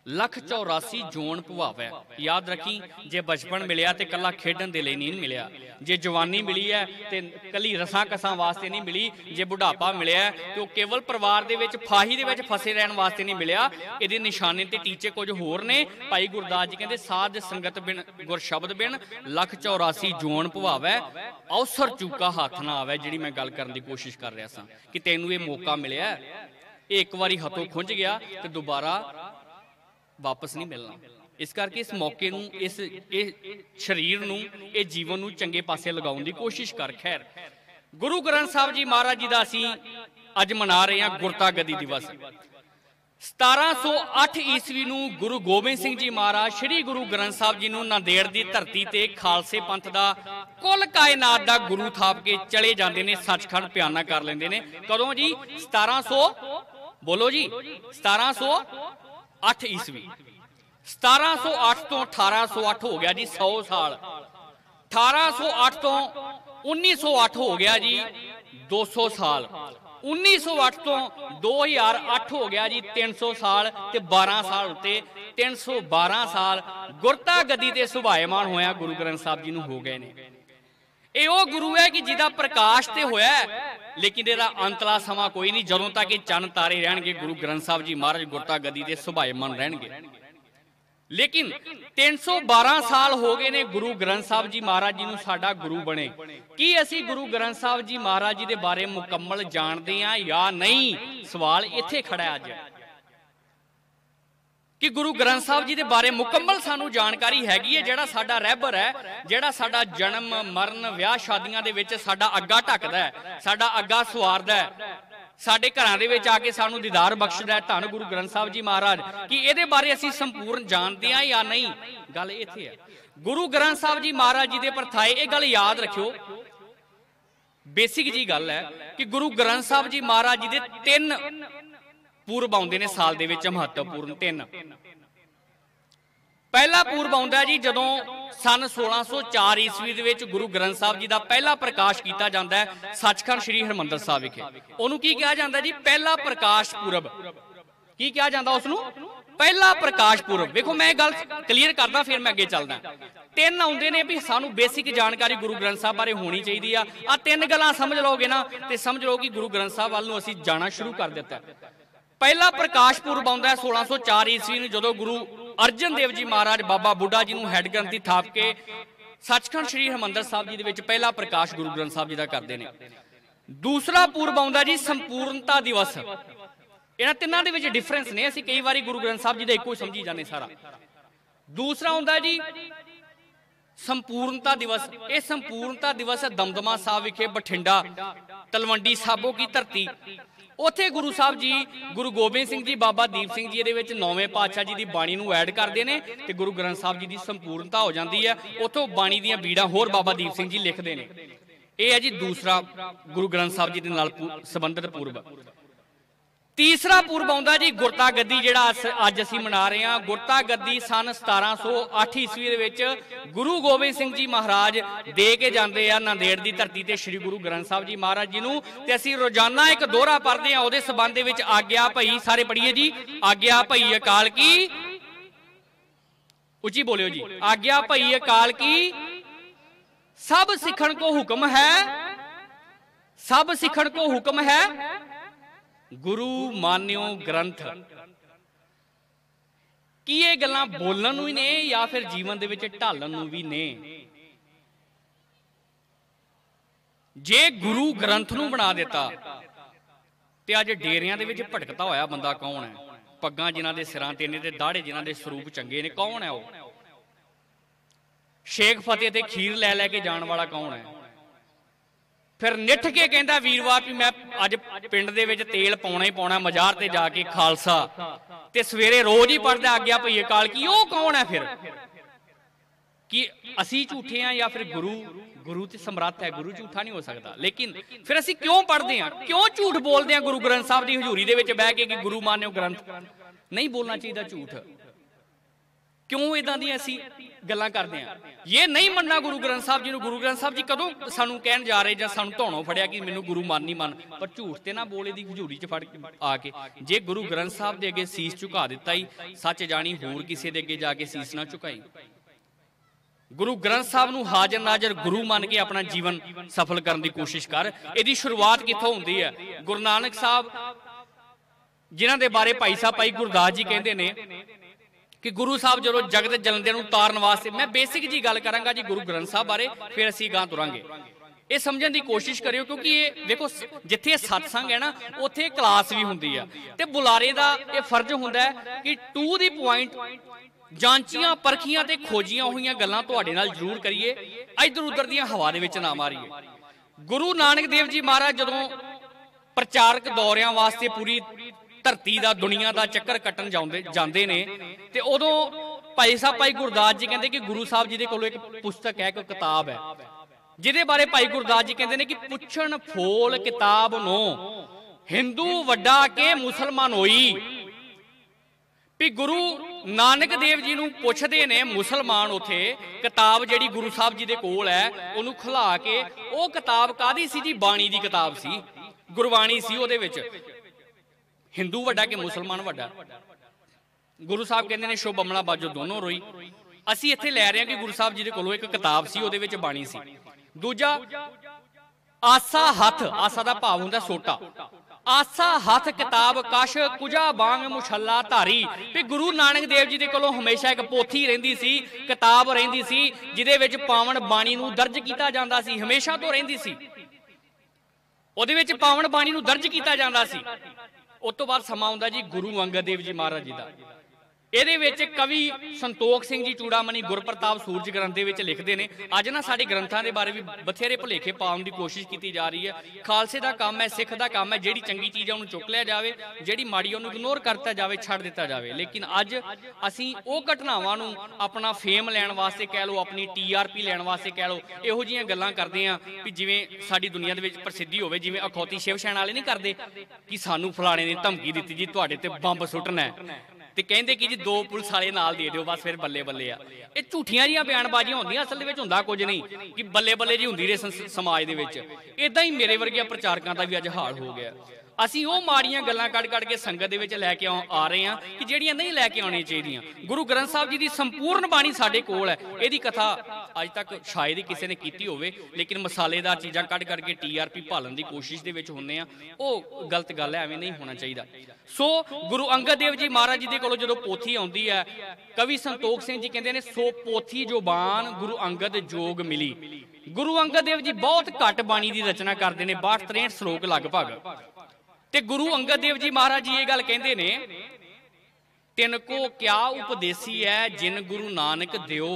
लख 84 जोन भुआवै। याद रखी, जे बचपन मिलिया तो कला खेडन दे लई नहीं मिलिया, जे जवानी मिली है तो कली रसां कसां वास्ते नहीं मिली, जे बुढ़ापा मिलिया तो केवल परिवार दे विच फाही दे विच फसे रहन वास्ते नहीं मिलिया। इहदे निशाने ते टीचे कुछ होर ने। भाई गुरदास जी कहते साध संगत बिन गुर शब्द बिन लख 84 जोन भुआवै, अवसर चूका हाथ ना आवे। जिहड़ी मैं गल करन दी कोशिश कर रहा सां कि तैनूं ये मौका मिलिया, एक बारी हथों खुंझ गया तो दोबारा वापस नहीं मिलना। इस करके इस मौके नूं, इस शरीर नूं, इस जीवन नूं चंगे पासे लगाउण दी कोशिश कर। खैर, गुरु ग्रंथ साहब जी महाराज जी दा असीं अज मना रहे हैं गुरता गद्दी दिवस। 1708 ईस्वी नूं गुरु गोबिंद सिंह जी महाराज श्री गुरु ग्रंथ साहब जी नूं नांदेड़ दी धरती ते खालसे पंथ दा कुल कायनात दा गुरु थाप के चले जांदे ने, सचखंड प्याना कर लेंदे ने। कदों जी? 1700 बोलो जी, 1708 ईस्वी। 1708 तो 1808 हो गया जी 100 साल। 1808 तो 1908 हो गया जी 200 साल। 1908 तो 2008 हो गया जी 300 साल ते 12 साल उत्ते 312 साल गुरता गद्दी ते सुभाएमान होया गुरु ग्रंथ साहब जी नूं हो गए ने। ये वो गुरु है कि जिदा प्रकाश ते होया, लेकिन इहदा अंतला समा कोई नहीं। जदों तक चंद तारे रहणगे गुरु ग्रंथ साहब जी महाराज गुरता गद्दी ते सुभाएमान रहणगे। लेकिन 312 साल हो गए ने गुरु ग्रंथ साहब जी महाराज जी नूं साडा गुरु बने। की असी गुरु ग्रंथ साहब जी महाराज जी दे बारे मुकम्मल जानते हैं या नहीं? सवाल इत्थे खड़ा है अज कि गुरु ग्रंथ साहब जी दे बारे मुकम्मल सानू जानकारी हैगी है। जिहड़ा साडा रहबर है, जिहड़ा साडा जन्म मरण विआह शादियां दे विच साडा अग्गा ढकदा है, साडा अग्गा सवारदा है, साडे घरां दे विच आके सानू दीदार बख्शदा है धन गुरु ग्रंथ साहब जी महाराज। कि इहदे बारे असीं संपूर्ण जानते हैं या नहीं? गल इत्थे है। गुरु ग्रंथ साहब जी महाराज जी दे परथाए ये गल याद रखियो, बेसिक जी गल है कि गुरु ग्रंथ साहब जी महाराज जी दे 3 पूर्व आउंदे ने साल दे विच, महत्वपूर्ण 3। पहला पूर्व आउंदा जी जदों सन 1604 ईस्वी दे विच गुरु ग्रंथ साहब जी दा पहला प्रकाश कीता जांदा है सचखंड श्री हरमंदर साहब विखे। ओनू की कहा जांदा जी? पहला प्रकाश पूरब। की कहा जांदा उसनू? पहला प्रकाश पूरब। देखो मैं गल क्लीयर करदा फिर मैं अगे चलदा। 3 आउंदे ने भी सानू बेसिक जानकारी गुरु ग्रंथ साहब बारे होनी चाहिदी आ। 3 गल्लां समझ लोगे ना ते समझ लो कि गुरु ग्रंथ साहब वाल नूं असीं जाना शुरू कर दित्ता है। पहला प्रकाश पूर्व आउंदा है 1604 ईस्वी नूं जदों गुरु अर्जन देव जी महाराज बाबा बुढ़ा जी नूं हैड ग्रंथी थाप के सचखंड श्री हरमंदर साहब जी दे विच पहला प्रकाश गुरु ग्रंथ साहब जी दा करदे ने। दूसरा पूर्व आउंदा जी संपूर्णता दिवस। इन्हां तिन्हां दे विच डिफरेंस ने, असीं कई वारी गुरु ग्रंथ साहब जी दा इक्को ही समझी जाने सारा। दूसरा आउंदा जी संपूर्णता दिवस। ये संपूर्णता दिवस दमदमा साहब विखे बठिंडा तलवंडी साबो की धरती, उत्थे गुरु साहब जी गुरु गोबिंद सिंह जी बाबा दीप सिंह जी दे 9वें पातशाह जी की बाणी नूं ऐड करते हैं तो गुरु ग्रंथ साहब जी की संपूर्णता हो जाती है। उत्थों बाणी दीयां बीड़ां होर बाबा दीप सिंह जी लिखते हैं। यह है जी दूसरा गुरु ग्रंथ साहब जी के नाल संबंधित पूर्व। तीसरा पूर्व आउंदा जी गुरता गद्दी, जिहड़ा अज असीं मना रहे हैं। गुरता गद्दी सन 1708 ईस्वी दे विच गुरु गोबिंद सिंह जी महाराज दे के जांदे आ नांदेड़ दी धरती ते श्री गुरु ग्रंथ साहब जी महाराज जी नूं। ते असीं रोजाना एक दोहरा पढ़दे हां, उहदे संबंध दे विच आग्या भई, सारे पढ़िए जी, आग्या भई अकाल की, उची बोलियो जी, आग्या भई अकाल की, सब सिखण को हुक्म है, सब सिखण को हुक्म है, गुरु मान्यो ग्रंथ। की ये गल्लां बोलण नूं ही ने या फिर जीवन दे विच ढालण नूं भी ने? जे गुरु ग्रंथ नूं बना दिता ते अज डेरियां दे विच भटकता होया बंदा कौन है? पग्गां जिन्हां दे सिरां ते ने ते दाढ़े जिन्हां दे स्वरूप चंगे ने, कौन है वो? शेख फतेह ते खीर लै लै के जाण वाला कौन है? फिर निठ के कहंदा वीरवार भी मैं अज पिंड दे विच तेल पाउणा ही पाउणा, मजार ते जाके खालसा ते सवेरे रोज ही पढ़दा आग्या भई अकाल की, वो कौन है? फिर कि असी झूठे हैं या फिर गुरु? गुरु तो समर्थ है, गुरु झूठा नहीं हो सकता। लेकिन फिर असी क्यों पढ़ते हैं, क्यों झूठ बोलते हैं गुरु ग्रंथ साहब की हजूरी दे विच बह के कि गुरु मान्यो ग्रंथ? नहीं बोलना चाहिए झूठ। क्यों इदां दी असी गल्लां करते हैं? ये नहीं मनना गुरु ग्रंथ साहब जी नूं। गुरु ग्रंथ साहब जी कदों सानूं कहण जा रहे जां सानूं धौणों फड़िया कि मैनूं गुरु मान नहीं मान, पर झूठ ते ना बोले दी हजूरी च फड़ आके। जे गुरु ग्रंथ साहब दे अगे सीस झुका दिता ही, सच जानी होर किसी दे अगे जाके सीस ना झुकाई। गुरु ग्रंथ साहब नूं हाजर नाजर गुरु मान के अपना जीवन सफल करने की कोशिश कर। इहदी शुरुआत कित्थों हुंदी है? गुरु नानक साहब जिन्हां दे बारे भाई साहब भाई गुरदास जी कहंदे ने कि गुरु साहब जो जगत जलंदे नूं तारन वास्ते, मैं बेसिक जी गल करांगा जी गुरु ग्रंथ साहब बारे, फिर असीं गां तुरांगे। ये समझण दी कोशिश करियो क्योंकि ये देखो जिथे सत्संग है ना उत्थे क्लास भी हुंदी है ते बुलारे दा ये फर्ज हुंदा है कि टू दी पॉइंट जांचियां परखियां ते खोजियां हुई गल्लां तुहाडे नाल जरूर करिए, इधर उधर दियां हवा दे विच ना मारीए। गुरु नानक देव जी महाराज जदों प्रचारक दौरियां वास्ते पूरी धरती दा दुनिया दा चक्कर कट्टन जांदे ने ते उदों भाई साहब भाई गुरदास जी कहंदे कि गुरु साहब जी दे कोल एक पुस्तक है, एक किताब है, जिहदे बारे भाई गुरदास जी कहंदे ने कि पुछण फोल किताब नो हिंदू वड्डा के मुसलमान होई। भी गुरु नानक देव जी नूं पुछदे ने मुसलमान उथे किताब जिहड़ी गुरु साहब जी दे कोल है उहनूं खिला के, वो किताब कादी सी जी? बाणी दी किताब सी, गुरबाणी सी। उहदे विच हिंदू वड्डा के मुसलमान वड्डा। गुरु साहब कहंदे ने शो बमला बाजो दोनों रोई। असीं इत्थे लै रहे हां कि गुरु साहब जी दे कोलों एक किताब सी, उहदे विच बाणी सी। दूजा आसा हथ, आसा दा भाव हुंदा सोटा, आसा हथ किताब कश कुजा बांग मुछल्ला धारी। भी गुरु नानक देव जी दे कोलों हमेशा एक पोथी रहिंदी सी, किताब रहिंदी सी, जिहदे विच पावन बाणी नूं दर्ज कीता जांदा सी, हमेशा तो रहिंदी सी। उहदे विच पावन बाणी नूं दर्ज कीता जांदा सी। उस तो बाद समा आउंदा जी गुरु अंगद देव जी महाराज जी दा। ਇਹਦੇ ਵਿੱਚ कवि संतोख सिंह जी चूड़ामणी गुरप्रताप सूरज ग्रंथ ਦੇ ਵਿੱਚ ਲਿਖਦੇ ਨੇ। ਅੱਜ ਨਾ ਸਾਡੇ ਗ੍ਰੰਥਾਂ ਦੇ ਬਾਰੇ ਵੀ ਬਥੇਰੇ ਭੁਲੇਖੇ ਪਾਉਣ ਦੀ ਕੋਸ਼ਿਸ਼ ਕੀਤੀ ਜਾ ਰਹੀ ਹੈ। ਖਾਲਸੇ ਦਾ ਕੰਮ ਹੈ, ਸਿੱਖ ਦਾ ਕੰਮ ਹੈ, ਜਿਹੜੀ ਚੰਗੀ ਚੀਜ਼ ਹੈ ਉਹਨੂੰ ਚੁੱਕ ਲਿਆ ਜਾਵੇ, ਜਿਹੜੀ ਮਾੜੀ ਉਹਨੂੰ ਇਗਨੋਰ ਕਰਤਾ ਜਾਵੇ, ਛੱਡ ਦਿੱਤਾ ਜਾਵੇ। ਲੇਕਿਨ ਅੱਜ ਅਸੀਂ ਉਹ ਘਟਨਾਵਾਂ ਨੂੰ ਆਪਣਾ ਫੇਮ ਲੈਣ ਵਾਸਤੇ ਕਹਿ ਲਓ, ਆਪਣੀ TRP ਲੈਣ ਵਾਸਤੇ ਕਹਿ ਲਓ, ਇਹੋ ਜਿਹੀਆਂ ਗੱਲਾਂ ਕਰਦੇ ਆ ਵੀ ਜਿਵੇਂ ਸਾਡੀ ਦੁਨੀਆ ਦੇ ਵਿੱਚ ਪ੍ਰਸਿੱਧੀ ਹੋਵੇ। ਜਿਵੇਂ ਅਖੌਤੀ ਸ਼ਿਵ ਸੈਨਾ ਵਾਲੇ ਨਹੀਂ ਕਰਦੇ ਕਿ ਸਾਨੂੰ ਫਲਾਣੇ ਨੇ ਧਮਕੀ ਦਿੱਤੀ ਜੀ ਤੁਹਾਡੇ ਤੇ ਬੰਬ ਸੁੱਟਣਾ ਹੈ ਤੇ ਕਹਿੰਦੇ ਕਿ ਜੀ 2 ਪੁਲਿਸ ਵਾਲੇ ਨਾਲ ਦੇ ਦਿਓ, ਬਸ ਫਿਰ ਬੱਲੇ ਬੱਲੇ ਆ। ਇਹ ਝੂਠੀਆਂ ਜੀਆਂ ਬਿਆਨਬਾਜ਼ੀਆਂ ਹੁੰਦੀਆਂ, ਅਸਲ ਦੇ ਵਿੱਚ ਹੁੰਦਾ ਕੁਝ ਨਹੀਂ ਕਿ ਬੱਲੇ ਬੱਲੇ ਜੀ ਹੁੰਦੀ ਰਹੇ ਸਮਾਜ ਦੇ ਵਿੱਚ। ਇਦਾਂ ਹੀ ਮੇਰੇ ਵਰਗੇ ਪ੍ਰਚਾਰਕਾਂ ਦਾ ਵੀ ਅੱਜ ਹਾਲ ਹੋ ਗਿਆ। ਅਸੀਂ ਉਹ ਮਾੜੀਆਂ ਗੱਲਾਂ ਕੱਢ ਕੇ ਸੰਗਤ ਦੇ ਵਿੱਚ ਲੈ ਕੇ ਆ ਰਹੇ ਹਾਂ ਕਿ ਜਿਹੜੀਆਂ ਨਹੀਂ ਲੈ ਕੇ ਆਉਣੀਆਂ ਚਾਹੀਦੀਆਂ। ਗੁਰੂ ਗ੍ਰੰਥ ਸਾਹਿਬ ਜੀ ਦੀ ਸੰਪੂਰਨ ਬਾਣੀ ਸਾਡੇ ਕੋਲ ਹੈ। ਇਹਦੀ ਕਥਾ ਅੱਜ ਤੱਕ ਸ਼ਾਇਦ ਹੀ ਕਿਸੇ ਨੇ ਕੀਤੀ ਹੋਵੇ, ਲੇਕਿਨ ਮਸਾਲੇਦਾਰ ਚੀਜ਼ਾਂ ਕੱਢ ਕੇ TRP ਭਾਲਣ ਦੀ ਕੋਸ਼ਿਸ਼ ਦੇ ਵਿੱਚ ਹੁੰਦੇ ਆ, ਉਹ ਗਲਤ ਗੱਲ ਹੈ, ਐਵੇਂ ਨਹੀਂ ਹੋਣਾ ਚਾਹੀਦਾ। ਸੋ ਗੁਰੂ ਅੰਗਦ ਦੇਵ ਜੀ ਮਹਾਰਾਜ ਜੀ ਦੇ ਕੋਲੋਂ ਜਦੋਂ ਪੋਥੀ ਆਉਂਦੀ ਹੈ, ਕਵੀ ਸੰਤੋਖ ਸਿੰਘ ਜੀ ਕਹਿੰਦੇ ਨੇ ਸੋ ਪੋਥੀ ਜੋਬਾਨ ਗੁਰੂ ਅੰਗਦ ਜੋਗ ਮਿਲੀ। ਗੁਰੂ ਅੰਗਦ ਦੇਵ ਜੀ ਬਹੁਤ ਘੱਟ ਬਾਣੀ ਦੀ ਰਚਨਾ ਕਰਦੇ ਨੇ, 62-63 ਸ਼ਲੋਕ ਲਗਭਗ। ਤੇ ਗੁਰੂ ਅੰਗਦ ਦੇਵ ਜੀ ਮਹਾਰਾਜ ਜੀ ਇਹ ਗੱਲ ਕਹਿੰਦੇ ਨੇ, ਤਿੰਨ ਕੋ ਕਿਆ ਉਪਦੇਸੀ ਹੈ ਜਿਨ ਗੁਰੂ ਨਾਨਕ ਦਿਓ,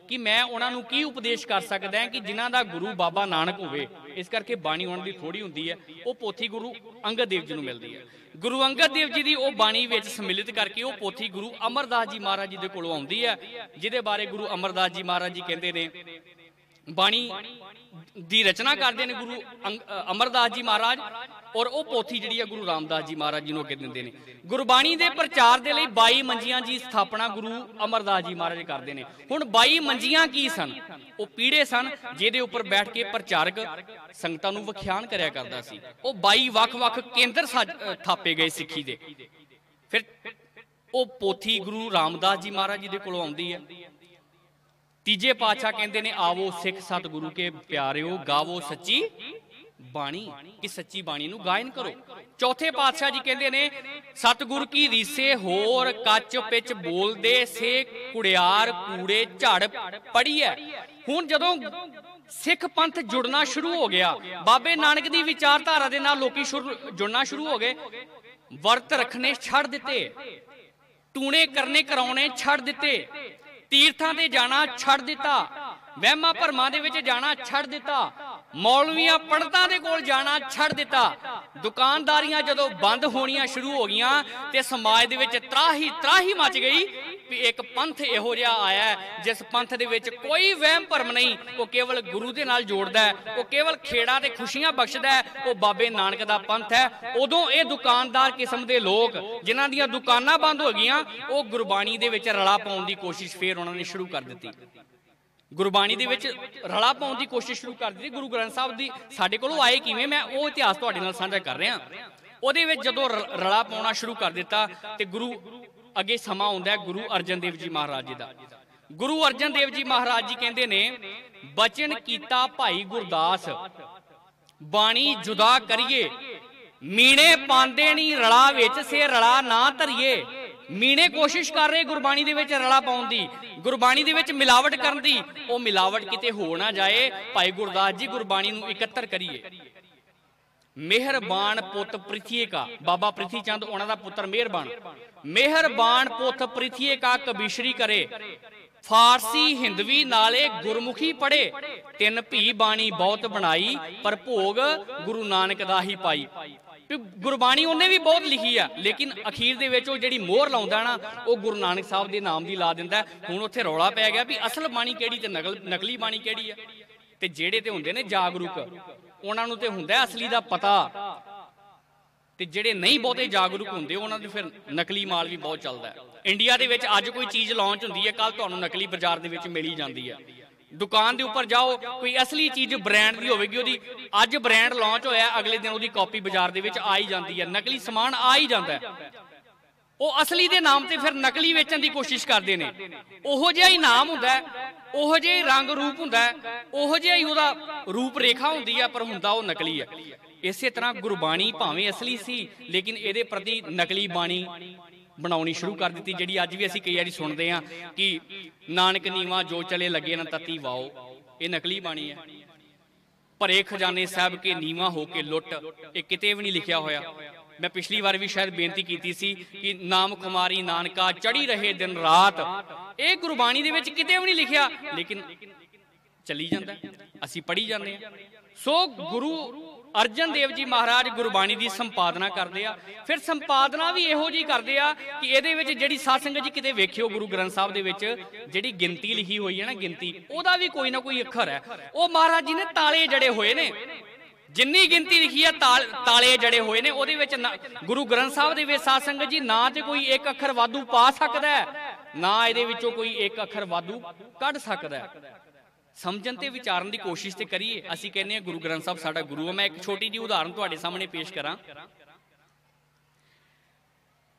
ਕਿ ਮੈਂ ਉਹਨਾਂ ਨੂੰ ਕੀ ਉਪਦੇਸ਼ ਕਰ ਸਕਦਾ ਕਿ ਜਿਨ੍ਹਾਂ ਦਾ ਗੁਰੂ ਬਾਬਾ ਨਾਨਕ ਹੋਵੇ। ਇਸ ਕਰਕੇ ਬਾਣੀ ਉਹਨਾਂ ਦੀ ਥੋੜੀ ਹੁੰਦੀ ਹੈ, ਉਹ ਪੋਥੀ ਗੁਰੂ ਅੰਗਦ ਦੇਵ ਜੀ ਨੂੰ ਮਿਲਦੀ ਹੈ। ਗੁਰੂ ਅੰਗਦ ਦੇਵ ਜੀ ਦੀ ਉਹ ਬਾਣੀ ਵਿੱਚ ਸਮਿਲਿਤ ਕਰਕੇ ਉਹ ਪੋਥੀ ਗੁਰੂ ਅਮਰਦਾਸ ਜੀ ਮਹਾਰਾਜ ਜੀ ਦੇ ਕੋਲੋਂ ਆਉਂਦੀ ਹੈ, ਜਿਹਦੇ ਬਾਰੇ ਗੁਰੂ ਅਮਰਦਾਸ ਜੀ ਮਹਾਰਾਜ ਜੀ ਕਹਿੰਦੇ ਨੇ, ਬਾਣੀ ਦੀ ਰਚਨਾ ਕਰਦੇ ਨੇ ਗੁਰੂ ਅਮਰਦਾਸ ਜੀ ਮਹਾਰਾਜ, ਔਰ ਉਹ ਪੋਥੀ ਜਿਹੜੀ ਹੈ ਗੁਰੂ ਰਾਮਦਾਸ ਜੀ ਮਹਾਰਾਜ ਜੀ ਨੂੰ ਅੱਗੇ ਦਿੰਦੇ ਨੇ। ਗੁਰਬਾਣੀ ਦੇ ਪ੍ਰਚਾਰ ਦੇ ਲਈ 22 ਮੰਜੀਆਂ ਦੀ ਸਥਾਪਨਾ ਗੁਰੂ ਅਮਰਦਾਸ ਜੀ ਮਹਾਰਾਜ ਕਰਦੇ ਨੇ। ਹੁਣ 22 ਮੰਜੀਆਂ ਕੀ ਸਨ? ਉਹ ਪੀੜੇ ਸਨ ਜਿਹਦੇ ਉੱਪਰ ਬੈਠ ਕੇ ਪ੍ਰਚਾਰਕ ਸੰਗਤਾਂ ਨੂੰ ਵਿਖਿਆਨ ਕਰਿਆ ਕਰਦਾ ਸੀ। ਉਹ 22 ਵੱਖ-ਵੱਖ ਕੇਂਦਰ ਥਾਪੇ ਗਏ ਸਿੱਖੀ ਦੇ। ਫਿਰ ਉਹ ਪੋਥੀ ਗੁਰੂ ਰਾਮਦਾਸ ਜੀ ਮਹਾਰਾਜ ਜੀ ਦੇ ਕੋਲੋਂ ਆਉਂਦੀ ਹੈ। ਤੀਜੇ ਪਾਤਸ਼ਾਹ ਕਹਿੰਦੇ ਨੇ, ਆਵੋ ਸਿੱਖ ਸਤਿਗੁਰੂ ਕੇ ਪਿਆਰਿਓ, ਗਾਵੋ ਸੱਚੀ बाणी कि सच्ची बाणी नूं गायन करो। चौथे पातशाह जी कहते ने सतगुर की रीसे होर कच पिच बोलदे से कुड़ियार कूड़े झड़ पड़ी है। हुण जदों सिख पंथ जुड़ना शुरू हो गया, बाबे नानक दी विचारधारा दे नाल लोकी जुड़ना शुरू हो गए, वर्त रखने छड़ दिते, टूणे करने कराने छड़ दिते, तीर्थां ते जाना छड़ दिता, वहमां भरमां दे विच जाना छड़ दिता, मौलवियां पंडितां दे कोल जाना छड़ दिता। दुकानदारियां जदों बंद होणियां शुरू हो गईयां ते समाज दे विच त्राही मच गई भी एक पंथ इहो जिहा आया है जिस पंथ दे विच कोई वहम भरम नहीं, वो केवल गुरु दे नाल जोड़दा है, वो केवल खेड़ा ते खुशियां बख्शदा है, वो बाबे नानक दा पंथ है। उदों ये दुकानदार किस्म दे लोग जिन्हां दीयां दुकानां बंद हो गईयां, वो गुरबाणी दे विच रला पाउण दी कोशिश फिर उन्हां ने शुरू कर दित्ती। गुरबाणी दे विच रला पाउण दी कोशिश शुरू कर दी। गुरु ग्रंथ साहब दी साडे कोलों आए किवें, मैं वो इतिहास तुहाडे नाल साझा कर रहा। ਉਹਦੇ ਵਿੱਚ ਜਦੋਂ ਰਲਾ ਪਾਉਣਾ ਸ਼ੁਰੂ ਕਰ ਦਿੱਤਾ ਤੇ ਗੁਰੂ ਅੱਗੇ ਸਮਾਂ ਆਉਂਦਾ ਗੁਰੂ ਅਰਜਨ ਦੇਵ ਜੀ ਮਹਾਰਾਜ ਜੀ ਦਾ। ਗੁਰੂ ਅਰਜਨ ਦੇਵ ਜੀ ਮਹਾਰਾਜ ਜੀ ਕਹਿੰਦੇ ਨੇ ਬਚਨ ਕੀਤਾ ਭਾਈ ਗੁਰਦਾਸ ਬਾਣੀ ਜੁਦਾ ਕਰੀਏ, ਮੀਣੇ ਪਾਉਂਦੇ ਨਹੀਂ ਰਲਾ ਵਿੱਚ ਸੇ ਰਲਾ ਨਾ ਧਰੀਏ। ਮੀਣੇ ਕੋਸ਼ਿਸ਼ ਕਰ ਰਹੇ ਗੁਰਬਾਣੀ ਦੇ ਵਿੱਚ ਰਲਾ ਪਾਉਣ ਦੀ, ਗੁਰਬਾਣੀ ਦੇ ਵਿੱਚ ਮਿਲਾਵਟ ਕਰਨ ਦੀ, ਉਹ ਮਿਲਾਵਟ ਕਿਤੇ ਹੋ ਨਾ ਜਾਏ। ਭਾਈ ਗੁਰਦਾਸ ਜੀ ਗੁਰਬਾਣੀ ਨੂੰ ਇਕੱਤਰ ਕਰੀਏ। मेहरबान पुत पृथ्वी का, बाबा पृथ्वी चंद उन्हां दा पुत्र मेहरबान, मेहरबान पुत पृथ्वी का कबीशरी करे, फारसी हिंदवी नाले गुरमुखी पढ़े, तिन भी बाणी बहुत बनाई, पर भोग गुरु नानक दा ही पाई। गुरबाणी उन्हें भी बहुत लिखी है, लेकिन अखीर दे विच ओह जिहड़ी मोहर लाउंदा ना ओह गुरु नानक साहब दे नाम दी ला दिंदा। हुण उत्थे रौला पै गया भी असल बाणी किहड़ी ते नकली बाणी किहड़ी है। ते जिहड़े ते हुंदे ने जागरूक उन्हां नूं ते हुंदा असली दा पता, ते जिहड़े नहीं बहुते जागरूक हुंदे उन्हां दे फिर नकली माल भी बहुत चलदा है। इंडिया दे विच अज कोई चीज़ लॉन्च हुंदी है, कल तुहानूं नकली बाजार दे विच मिल ही जांदी है। दुकान दे उपर जाओ, कोई असली चीज़ ब्रांड दी होवेगी, ओहदी अज ब्रांड लॉन्च होया, अगले दिन ओहदी कॉपी बाजार दे विच आ ही जांदी है। नकली समान आ ही जांदा है। ਉਹ असली ਦੇ नाम ਤੇ ਫਿਰ ਨਕਲੀ ਵੇਚਣ ਦੀ ਕੋਸ਼ਿਸ਼ ਕਰਦੇ ਨੇ। ਉਹੋ ਜਿਹਾ ਹੀ ਨਾਮ ਹੁੰਦਾ ਹੈ, ਉਹੋ ਜਿਹਾ ਹੀ ਰੰਗ ਰੂਪ ਹੁੰਦਾ ਹੈ, ਉਹੋ ਜਿਹਾ ਹੀ ਉਹਦਾ ਰੂਪ ਰੇਖਾ ਹੁੰਦੀ ਹੈ, ਪਰ ਹੁੰਦਾ ਉਹ ਨਕਲੀ ਹੈ। ਇਸੇ ਤਰ੍ਹਾਂ ਗੁਰਬਾਣੀ ਭਾਵੇਂ ਅਸਲੀ ਸੀ, ਲੇਕਿਨ ਇਹਦੇ ਪ੍ਰਤੀ ਨਕਲੀ ਬਾਣੀ ਬਣਾਉਣੀ ਸ਼ੁਰੂ ਕਰ ਦਿੱਤੀ, ਜਿਹੜੀ ਅੱਜ ਵੀ ਅਸੀਂ ਕਈ ਵਾਰੀ ਸੁਣਦੇ ਹਾਂ ਕਿ ਨਾਨਕ ਨੀਵਾਂ ਜੋ ਚਲੇ ਲੱਗੇ ਨਾ ਤਤੀ ਵਾਓ। ਇਹ ਨਕਲੀ ਬਾਣੀ ਹੈ। ਭਰੇ ਖਜ਼ਾਨੇ ਸਾਹਿਬ ਕੇ ਨੀਵਾਂ ਹੋ ਕੇ ਲੁੱਟ, ਇਹ ਕਿਤੇ ਵੀ ਨਹੀਂ ਲਿਖਿਆ ਹੋਇਆ। मैं पिछली बार भी शायद बेनती की सी कि नाम कुमारी नानका चढ़ी रहे दिन रात, ये गुरबाणी दे विच किते भी नहीं लिखिया, लेकिन चली जांदा, असीं पढ़ी जांदे हां। सो गुरु अर्जन देव जी महाराज गुरबाणी की संपादना करते हैं। फिर संपादना भी इहो जी करते हैं कि ये जिहड़ी साध संगत जी किते वेखियो गुरु ग्रंथ साहब दे विच जिहड़ी गिनती लिखी हुई है ना, गिनती ओहदा भी कोई ना कोई अखर है। वो महाराज जी ने ताले जड़े हुए ने, जिन्नी गिनती लिखी है ताले जड़े हुए ने, ਉਹਦੇ ਵਿੱਚ गुरु ग्रंथ साहब ਦੇ ਵਿੱਚ साध संगत जी ना ते कोई एक अखर वाधू पा सकता है, ना ਇਹਦੇ ਵਿੱਚੋਂ कोई एक अखर वाधू ਕੱਢ सकता है। समझण ते विचारन की कोशिश ते करिए। ਅਸੀਂ ਕਹਿੰਦੇ ਹਾਂ गुरु ग्रंथ साहब साडा गुरु है। मैं एक छोटी जी उदाहरण ਤੁਹਾਡੇ सामने पेश करा।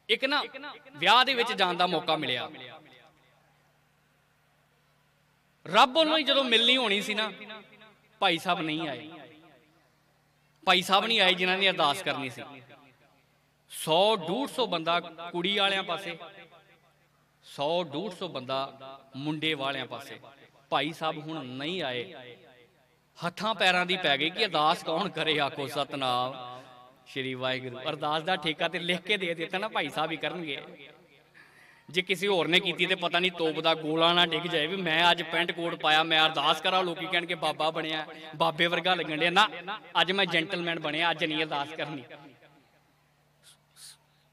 एक ना ਵਿਆਹ ਦੇ ਵਿੱਚ ਜਾਣ ਦਾ मौका मिलिया, रब ਵੱਲੋਂ ही ਜਦੋਂ मिलनी होनी सी ना, भाई साहब नहीं आए। भाई साहब नहीं आए जिन्होंने अरदास करनी सी। 100-150 बंदा कुड़ी वालियां पासे, 100-150 बंदा मुंडे वालियां पासे। भाई साहब हुण नहीं आए, हत्थां पैरां दी पै गई कि अरदास कौन करे, आखो सतनाम श्री वाहिगुरू। अरदास दा ठेका ते लिख के दे दिता ना, भाई साहब ही करनगे। जे किसी होर ने की तो पता नहीं तोप का गोला ना डिग जाए भी मैं अज पेंट कोट पाया, मैं अरदास करा, लोग कह बाबा बनया, बाबे वर्गा लगन दिया ना, अज मैं जेंटलमैन बनया, अज नहीं अरदास करनी।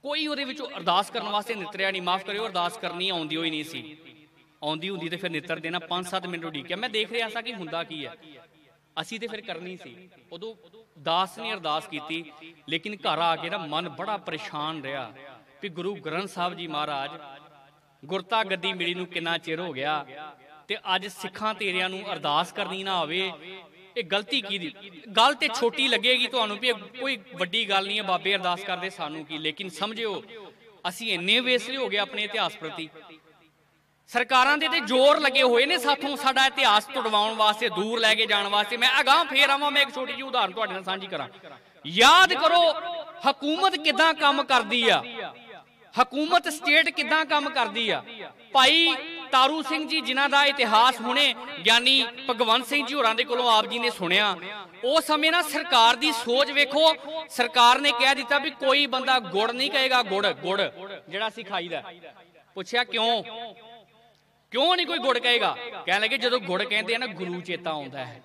कोई वो अरदास करने वास्ते नितरिया नहीं, माफ करियो अरदास करनी आउंदी ही नहीं सी। आउंदी हुंदी तो फिर नितर देना। 5-7 मिनट उड़ीकिया, मैं देख रहा था कि हुंदा की है, असी तो फिर करनी सी। उदों दास ने अरदास की, लेकिन घर आके ना मन बड़ा परेशान रहा भी गुरु ग्रंथ साहब जी महाराज गुरता गद्दी मिली नूं कितना चिर हो गया, ते अज सिखां तेरियां नूं अरदास करनी ना आवे, ये गलती की दी। गल ते छोटी लगेगी तुहानूं भी कोई वड्डी गल नहीं है, बाबे अरदास करदे सानूं की, लेकिन समझिओ असीं इन्ने वेसले हो गए अपने इतिहास प्रति। सरकारां दे ते जोर लगे हुए ने साथों साडा इतिहास तुड़वाउण वास्ते, दूर लैके जाण वास्ते। मैं अगां फेर आवां, मैं एक छोटी जी उदाहरण तुहाडे नाल सांझी करां। याद करो हुकूमत किदां काम करदी आ, हुकूमत स्टेट किदां काम करदी आ। भाई तारू सिंह जी जिन्हां दा इतिहास हुणे ज्ञानी भगवंत सिंह जी होरां दे कोलों आप जी ने सुनिया, उस समय ना सरकार दी सोच वेखो। सरकार ने कह दिता भी कोई बंदा गुड़ नहीं कहेगा, गुड़ गुड़ जिहड़ा असीं खाईदा। पुछया क्यों, क्यों नहीं कोई गुड़ कहेगा? कह लगे जो गुड़ कहते हैं ना गुरु चेता आउंदा है।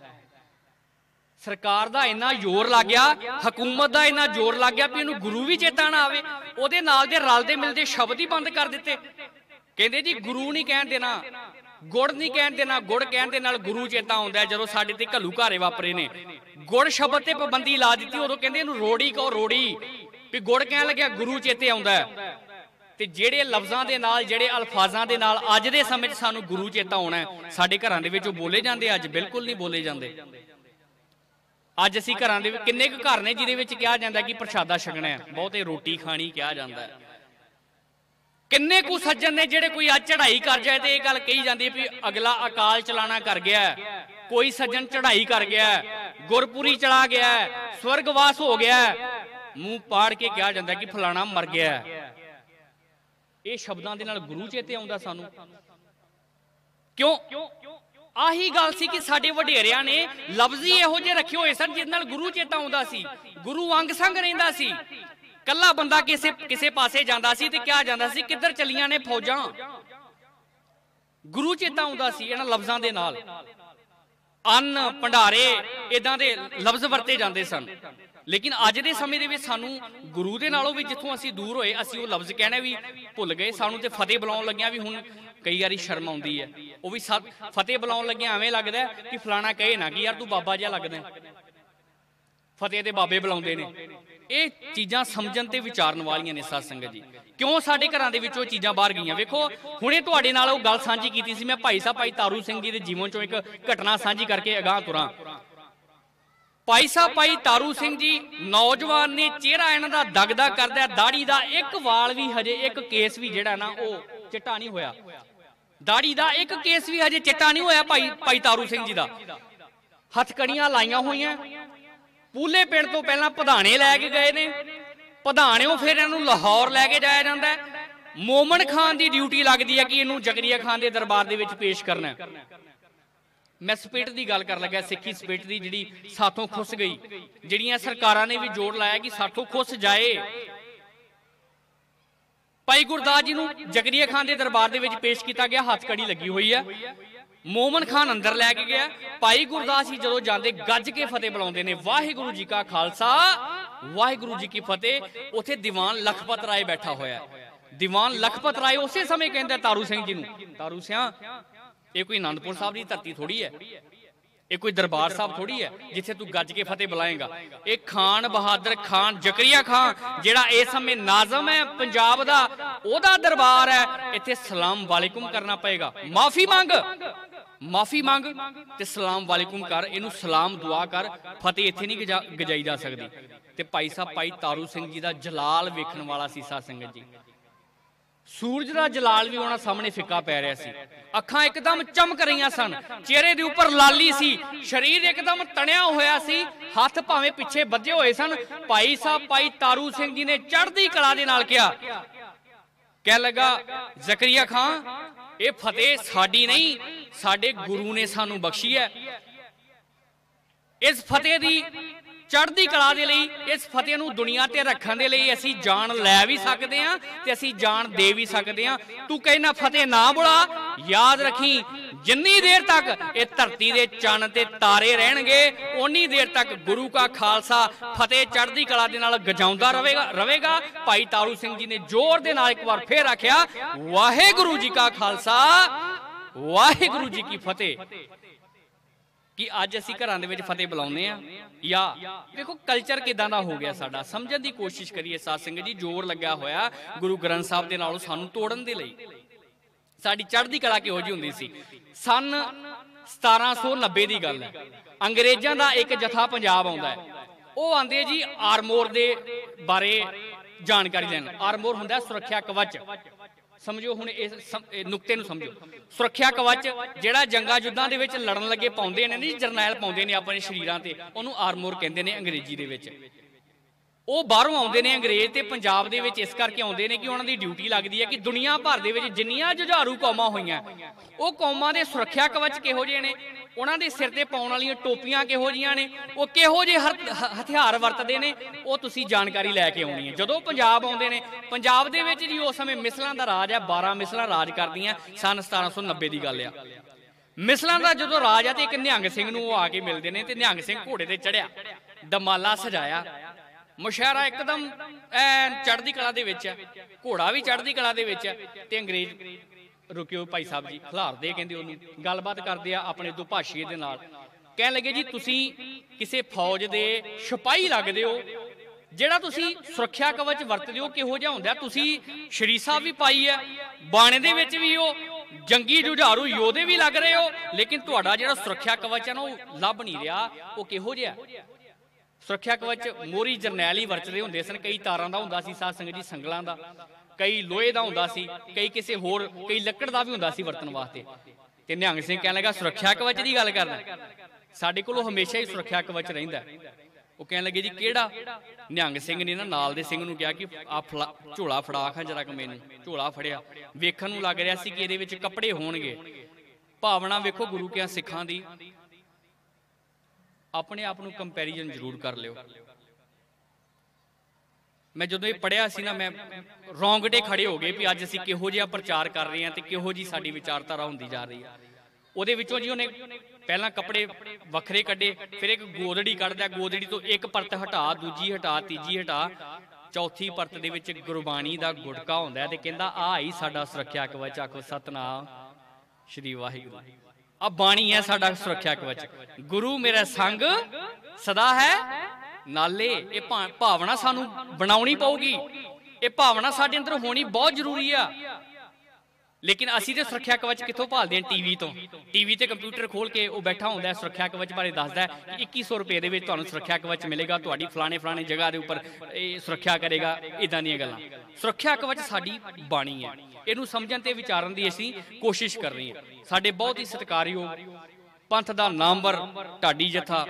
सरकार दा इन्ना जोर लग गया, हुकूमत दा इन्ना जोर लग गया भी इहनूं गुरु भी चेता ना आवे। उहदे नाल दे रलदे मिलदे शब्द ही बंद कर दिते। कहंदे जी गुरु नहीं कहण देना, गुड़ नहीं कहण देना, गुड़ कहण दे नाल गुरु चेता आउंदा है। जदों साडे ते घल्लू घारे वापरे ने, गुड़ शब्द ते पाबंदी ला दित्ती। उदों कहंदे इहनूं रोड़ी कहो, रोड़ी भी गुड़ कहण लग्या गुरु चेते आउंदा है। ते जेड़े लफ्जां दे नाल, जेड़े अल्फाजां दे नाल अज दे समय च सानूं गुरु चेता होना है, साडे घरां दे विच बोले जांदे, अज बिल्कुल नहीं बोले जांदे। अज असीं घरां दे किन्ने क घर ने जिहदे विच कहा जांदा कि प्रशादा छकना है, बहुते रोटी खानी कहा जांदा है। किन्ने कु सज्जन ने जेड़े कोई अज चढ़ाई कर जाए तो यह गल कही जाती है भी अगला अकाल चलाना कर गया है। कोई सज्जन चढ़ाई कर गया है, गुरपुरी चला गया है, स्वर्गवास हो गया है, मुंह पाड़ के कहा जाता है कि फलाना मर गया है। ये शब्दों के नाल गुरु चेते आउंदा सानू क्यों? आही गल सी कि साडे वडेरियां ने लफ्ज ही इहो जिहे रखे होए सन जिस नाल गुरु चेता आउंदा सी। गुरु अंग संग रहिंदा सी। कला बंदा किसे पासे जांदा सी ते क्या जांदा सी किधर चलियां ने फौजां, गुरु चेता आउंदा सी इन्हां लफ्जां दे नाल। अन्न भंडारे इदां दे लफ्ज वरते जांदे सन। लेकिन अज दे समय दे विच सानू गुरु दे नालों भी जिथों असीं दूर होए, असीं वो लफ्ज कहने भी भुल गए। सानू ते फतेह बुलाउण लग्गियां भी हुण कई बारी शर्म आउंदी है। वो भी फतेह बुलाउण लग्गियां एवें लगदा है कि फलाना कहे ना कि यार तू बाबा जिहा लगदा है, फतेह दे बाबे बुलाउंदे ने। ये चीज़ां समझण ते विचारन वालियां ने साध संगत जी। क्यों साडे घरां दे विचों चीज़ां बाहर गईयां? वेखो हुणे तुहाडे नाल ओह गल साझी कीती सी मैं भाई साहब भाई तारू सिंह जी दे जीवन चों एक घटना साझी करके अगाह तुरां। भाई साहब भाई तारू सिंह जी नौजवान ने, चेहरा इन्हां दा दगदा करदा, दाड़ी दा एक वाल भी हजे एक केस भी जिहड़ा ना ओह चिट्टा नहीं होया, दाड़ी दा एक केस भी हजे चिट्टा नहीं होया भाई तारू सिंह जी दा। हथकड़ियां लाइयां होईयां, पूले पिंड तो पहला पधाने लैके गए ने, पधाणियों फिर इन्हूं लाहौर लैके जाया जाता है। मोमन खान की ड्यूटी लगती है कि इनू जकरिया खान के दरबार दे विच पेश करना है। मैं स्पिट की गल कर लगा, सिक्खी स्पिट की जिहड़ी साथों खुस गई, जिहड़ियां सरकारां ने भी जोर लाया कि साथों खुस जाए। भाई गुरदास जी नूं जकरिया खान के दरबार दे विच पेश किया गया, हथकड़ी लगी हुई है। मोमन खान अंदर लैके गया। भाई गुरदास जी जदों जांदे गज के फतेह बुलाउंदे ने, वाहिगुरू जी का खालसा वाहिगुरू जी की फतेह। उत्थे दीवान लखपत राय बैठा होया है। दीवान लखपत राय उसे समय कहंदा तारू सिंह जी नूं, तारू सिंह ये कोई आनंदपुर साहब की धरती थोड़ी है, ये कोई दरबार साहब थोड़ी है जिथे तू गज के फतेह बुलाएगा। एक खान बहादुर खान जकरिया खान जिहड़ा इस समय नाज़म है पंजाब दा, ओहदा दरबार है। इत्थे सलाम वालेकुम करना पएगा, माफी मंग, माफी मंग ते सलाम वालेकुम कर, इनू सलाम दुआ कर, फतेह इत्थे नहीं गजाई जा सकती। ते भाई साहब भाई तारू सिंह जी का जलाल वेखण वाला सी साध संगत जी। सूरज का जलाल भी उन्हां सामने फिक्का पै रहा सी। अखां एकदम चमक रही सन, चेहरे दे उपर लाली सी, शरीर एकदम तणिया होया सी, हथ भावें पिछे बधे हुए सन। भाई साहब भाई तारू सिंह जी ने चढ़दी कला दे नाल कहा, कह लगा जकरिया खान ये फतेह साडी नहीं, साडे गुरु ने सानू बख्शी है। इस फतेह दी चढ़दी कला दे लई, इस फतेह नूं दुनिया ते रखण दे लई असीं जान लै भी सकदे हां ते असीं जान दे भी सकदे हां। तू कहना फतेह ना बुला, याद रखी जिन्नी देर तक ये धरती दे चन्न ते तारे रहणगे उन्नी देर तक गुरु का खालसा फतेह चढ़दी कला दे नाल गजाउंदा रवेगा। भाई तारू सिंह जी ने जोर दे नाल एक बार फिर आख्या, वाहिगुरू जी का खालसा वाहिगुरू जी की फतेह। कि अज असीं घरां दे विच फतेह बुलाउने आ या देखो कल्चर किदां दा हो गया साडा, समझण दी कोशिश करिए साध संगत जी। जोर लग्या होया गुरु ग्रंथ साहब दे नालों सानू तोड़न दे लई। साडी चढ़दी कला किहो जी हुंदी सी। सन 1790 दी गल है, अंग्रेजां दा एक जथा पंजाब आउंदा है। ਉਹ आंदे जी आरमोर दे बारे जानकारी लैन। आरमोर हुंदा सुरक्षा कवच, ਸਮਝੋ ਹੁਣ ਇਸ ਨੁਕਤੇ ਨੂੰ ਸਮਝੋ। ਸੁਰੱਖਿਆ ਕਵਚ ਜਿਹੜਾ ਜੰਗਾਂ ਯੁੱਧਾਂ ਦੇ ਵਿੱਚ ਲੜਨ ਲੱਗੇ ਪਾਉਂਦੇ ਨੇ ਨਹੀਂ, ਜਰਨੈਲ ਪਾਉਂਦੇ ਨੇ ਆਪਣੇ ਸਰੀਰਾਂ ਤੇ, ਉਹਨੂੰ ਆਰਮੋਰ ਕਹਿੰਦੇ ਨੇ ਅੰਗਰੇਜ਼ੀ ਦੇ ਵਿੱਚ। ਉਹ ਬਾਹਰੋਂ ਆਉਂਦੇ ਨੇ ਅੰਗਰੇਜ਼ ਤੇ ਪੰਜਾਬ ਦੇ ਵਿੱਚ ਇਸ ਕਰਕੇ ਆਉਂਦੇ ਨੇ ਕਿ ਉਹਨਾਂ ਦੀ ਡਿਊਟੀ ਲੱਗਦੀ ਹੈ ਕਿ ਦੁਨੀਆ ਭਰ ਦੇ ਵਿੱਚ ਜਿੰਨੀਆਂ ਜੁਝਾਰੂ ਕੌਮਾਂ ਹੋਈਆਂ ਉਹ ਕੌਮਾਂ ਦੇ ਸੁਰੱਖਿਆ ਕਵਚ ਕਿਹੋ ਜਿਹੇ ਨੇ, ਉਹਨਾਂ ਦੇ ਸਿਰ ਤੇ ਪਾਉਣ ਵਾਲੀਆਂ ਟੋਪੀਆਂ ਕਿਹੋ ਜਿਹੀਆਂ ਨੇ, ਉਹ ਕਿਹੋ ਜਿਹੇ ਹਥਿਆਰ ਵਰਤਦੇ ਨੇ, ਉਹ ਤੁਸੀਂ ਜਾਣਕਾਰੀ ਲੈ ਕੇ ਆਉਣੀ ਹੈ। ਜਦੋਂ ਪੰਜਾਬ ਆਉਂਦੇ ਨੇ, ਪੰਜਾਬ ਦੇ ਵਿੱਚ ਜੀ ਉਸ ਸਮੇਂ ਮਿਸਲਾਂ ਦਾ ਰਾਜ ਹੈ, 12 ਮਿਸਲਾਂ ਰਾਜ ਕਰਦੀਆਂ, ਸਨ 1790 ਦੀ ਗੱਲ ਆ। ਮਿਸਲਾਂ ਦਾ ਜਦੋਂ ਰਾਜ ਆ ਤੇ ਇੱਕ ਨਿਹੰਗ ਸਿੰਘ ਨੂੰ ਉਹ ਆ ਕੇ ਮਿਲਦੇ ਨੇ ਤੇ ਨਿਹੰਗ ਸਿੰਘ ਘੋੜੇ ਤੇ ਚੜਿਆ, ਦਮਾਲਾ ਸਜਾਇਆ, ਮੁਸ਼ਾਇਰਾ ਇੱਕਦਮ ਐਨ ਚੜ੍ਹਦੀ ਕਲਾ ਦੇ ਵਿੱਚ ਹੈ, ਘੋੜਾ ਵੀ ਚੜ੍ਹਦੀ ਕਲਾ ਦੇ ਵਿੱਚ ਹੈ। ਤੇ ਅੰਗਰੇਜ਼ ਰੁਕਿਓ ਭਾਈ ਸਾਹਿਬ ਜੀ, ਖਿਲਾਰਦੇ ਕਹਿੰਦੇ ਉਹਨੂੰ, ਗੱਲਬਾਤ ਕਰਦੇ ਆ ਆਪਣੇ ਦੁਭਾਸ਼ੀਏ ਦੇ ਨਾਲ। ਕਹਿਣ ਲੱਗੇ ਜੀ ਤੁਸੀਂ ਕਿਸੇ ਫੌਜ ਦੇ ਸਿਪਾਹੀ ਲੱਗਦੇ ਹੋ, ਜਿਹੜਾ ਤੁਸੀਂ ਸੁਰੱਖਿਆ ਕਵਚ ਵਰਤਦੇ ਹੋ ਕਿਹੋ ਜਿਹਾ ਹੁੰਦਾ? ਤੁਸੀਂ ਸ਼ਰੀਰ ਸਾਹਿਬ ਵੀ ਪਾਈ ਹੈ, ਬਾਣੇ ਦੇ ਵਿੱਚ ਵੀ ਹੋ, ਜੰਗੀ ਜੁਝਾਰੂ ਯੋਧੇ ਵੀ ਲੱਗ ਰਹੇ ਹੋ, ਲੇਕਿਨ ਤੁਹਾਡਾ ਜਿਹੜਾ ਸੁਰੱਖਿਆ ਕਵਚ ਹੈ ਨਾ ਉਹ ਲੱਭ ਨਹੀਂ ਰਿਹਾ, ਉਹ ਕਿਹੋ ਜਿਹਾ? ਸੁਰੱਖਿਆ ਕਵਚ ਮੋਹਰੀ ਜਰਨੈਲ ਹੀ ਵਰਤਦੇ ਹੁੰਦੇ ਸਨ। ਕਈ ਤਾਰਾਂ ਦਾ ਹੁੰਦਾ ਸੀ ਸਾਧ ਸੰਗਤ ਜੀ, ਸੰਗਲਾਂ ਦਾ, ਕਈ ਲੋਹੇ ਦਾ ਹੁੰਦਾ ਸੀ, ਕਈ ਕਿਸੇ ਹੋਰ, ਕਈ ਲੱਕੜ ਦਾ ਵੀ ਹੁੰਦਾ ਸੀ ਵਰਤਣ ਵਾਸਤੇ। ਤੇ ਨਿਹੰਗ ਸਿੰਘ ਕਹਿਣ ਲੱਗਾ ਸੁਰੱਖਿਆ ਕਵਚ ਦੀ ਗੱਲ ਕਰਦਾ, ਸਾਡੇ ਕੋਲ ਹਮੇਸ਼ਾ ਹੀ ਸੁਰੱਖਿਆ ਕਵਚ ਰਹਿੰਦਾ। ਉਹ ਕਹਿਣ ਲੱਗੇ ਜੀ ਕਿਹੜਾ? ਨਿਹੰਗ ਸਿੰਘ ਨੇ ਨਾ ਨਾਲ ਦੇ ਸਿੰਘ ਨੂੰ ਕਿਹਾ ਕਿ ਆ ਝੋਲਾ ਫੜਾ ਖਾਂ ਜਰਾ ਕਿ ਮੈਨੂੰ। ਝੋਲਾ ਫੜਿਆ, ਵੇਖਣ ਨੂੰ ਲੱਗ ਰਿਹਾ ਸੀ ਕਿ ਇਹਦੇ ਵਿੱਚ ਕੱਪੜੇ ਹੋਣਗੇ। ਭਾਵਨਾ ਵੇਖੋ ਗੁਰੂ ਕਿਆਂ ਸਿੱਖਾਂ ਦੀ। ਆਪਣੇ ਆਪ ਨੂੰ ਕੰਪੈਰੀਜ਼ਨ ਜ਼ਰੂਰ ਕਰ ਲਿਓ। ਮੈਂ ਜਦੋਂ ਇਹ ਪੜ੍ਹਿਆ ਸੀ ਨਾ, ਮੈਂ ਰੌਂਗਟੇ ਖੜੇ ਹੋ ਗਏ ਵੀ ਅੱਜ ਅਸੀਂ ਕਿਹੋ ਜਿਹਾ ਪ੍ਰਚਾਰ ਕਰ ਰਹੇ ਹਾਂ ਤੇ ਕਿਹੋ ਜਿਹੀ ਸਾਡੀ ਵਿਚਾਰਧਾਰਾ ਹੁੰਦੀ ਜਾ ਰਹੀ ਹੈ। ਉਹਦੇ ਵਿੱਚੋਂ ਜੀ ਉਹਨੇ ਪਹਿਲਾਂ ਕੱਪੜੇ ਵੱਖਰੇ ਕੱਢੇ, ਫਿਰ ਇੱਕ ਗੋਦੜੀ ਕੱਢਦਾ, ਗੋਦੜੀ ਤੋਂ ਇੱਕ ਪਰਤ ਹਟਾ, ਦੂਜੀ ਹਟਾ, ਤੀਜੀ ਹਟਾ, ਚੌਥੀ ਪਰਤ ਦੇ ਵਿੱਚ ਗੁਰਬਾਣੀ ਦਾ ਗੁਟਕਾ ਹੁੰਦਾ ਤੇ ਕਹਿੰਦਾ ਆਹ ਹੀ ਸਾਡਾ ਸੁਰੱਖਿਆ ਕਵਚ। ਆਖੋ ਸਤਨਾਮ ਸ਼੍ਰੀ ਵਾਹਿਗੁਰੂ। ਆ ਬਾਣੀ ਹੈ ਸਾਡਾ ਸੁਰੱਖਿਆ ਕਵਚ। ਗੁਰੂ ਮੇਰਾ ਸੰਗ ਸਦਾ ਹੈ ਨਾਲੇ। ਇਹ ਭਾਵਨਾ ਸਾਨੂੰ ਬਣਾਉਣੀ ਪਊਗੀ, ਇਹ ਭਾਵਨਾ ਸਾਡੇ ਅੰਦਰ ਹੋਣੀ ਬਹੁਤ ਜ਼ਰੂਰੀ ਆ। ਲੇਕਿਨ ਅਸੀਂ ਤੇ ਸੁਰੱਖਿਆ ਕਵਚ ਕਿੱਥੋਂ ਭਾਲਦੇ ਹਾਂ? ਟੀਵੀ ਤੋਂ। ਟੀਵੀ ਤੇ ਕੰਪਿਊਟਰ ਖੋਲ ਕੇ ਉਹ ਬੈਠਾ ਹੁੰਦਾ ਸੁਰੱਖਿਆ ਕਵਚ ਬਾਰੇ ਦੱਸਦਾ ਕਿ 2100 ਰੁਪਏ ਦੇ ਵਿੱਚ ਤੁਹਾਨੂੰ ਸੁਰੱਖਿਆ ਕਵਚ ਮਿਲੇਗਾ, ਤੁਹਾਡੀ ਫਲਾਣੇ ਜਗ੍ਹਾ ਦੇ ਉੱਪਰ ਇਹ ਸੁਰੱਖਿਆ ਕਰੇਗਾ, ਇਦਾਂ ਦੀਆਂ ਗੱਲਾਂ। ਸੁਰੱਖਿਆ ਕਵਚ ਸਾਡੀ ਬਾਣੀ ਹੈ, ਇਹਨੂੰ ਸਮਝਣ ਤੇ ਵਿਚਾਰਨ ਦੀ ਅਸੀਂ ਕੋਸ਼ਿਸ਼ ਕਰ ਰਹੇ ਹਾਂ। ਸਾਡੇ ਬਹੁਤ ਹੀ ਸਤਿਕਾਰਯੋਗ ਪੰਥ ਦਾ ਨਾਮਵਰ ਢਾਡੀ ਜਥਾ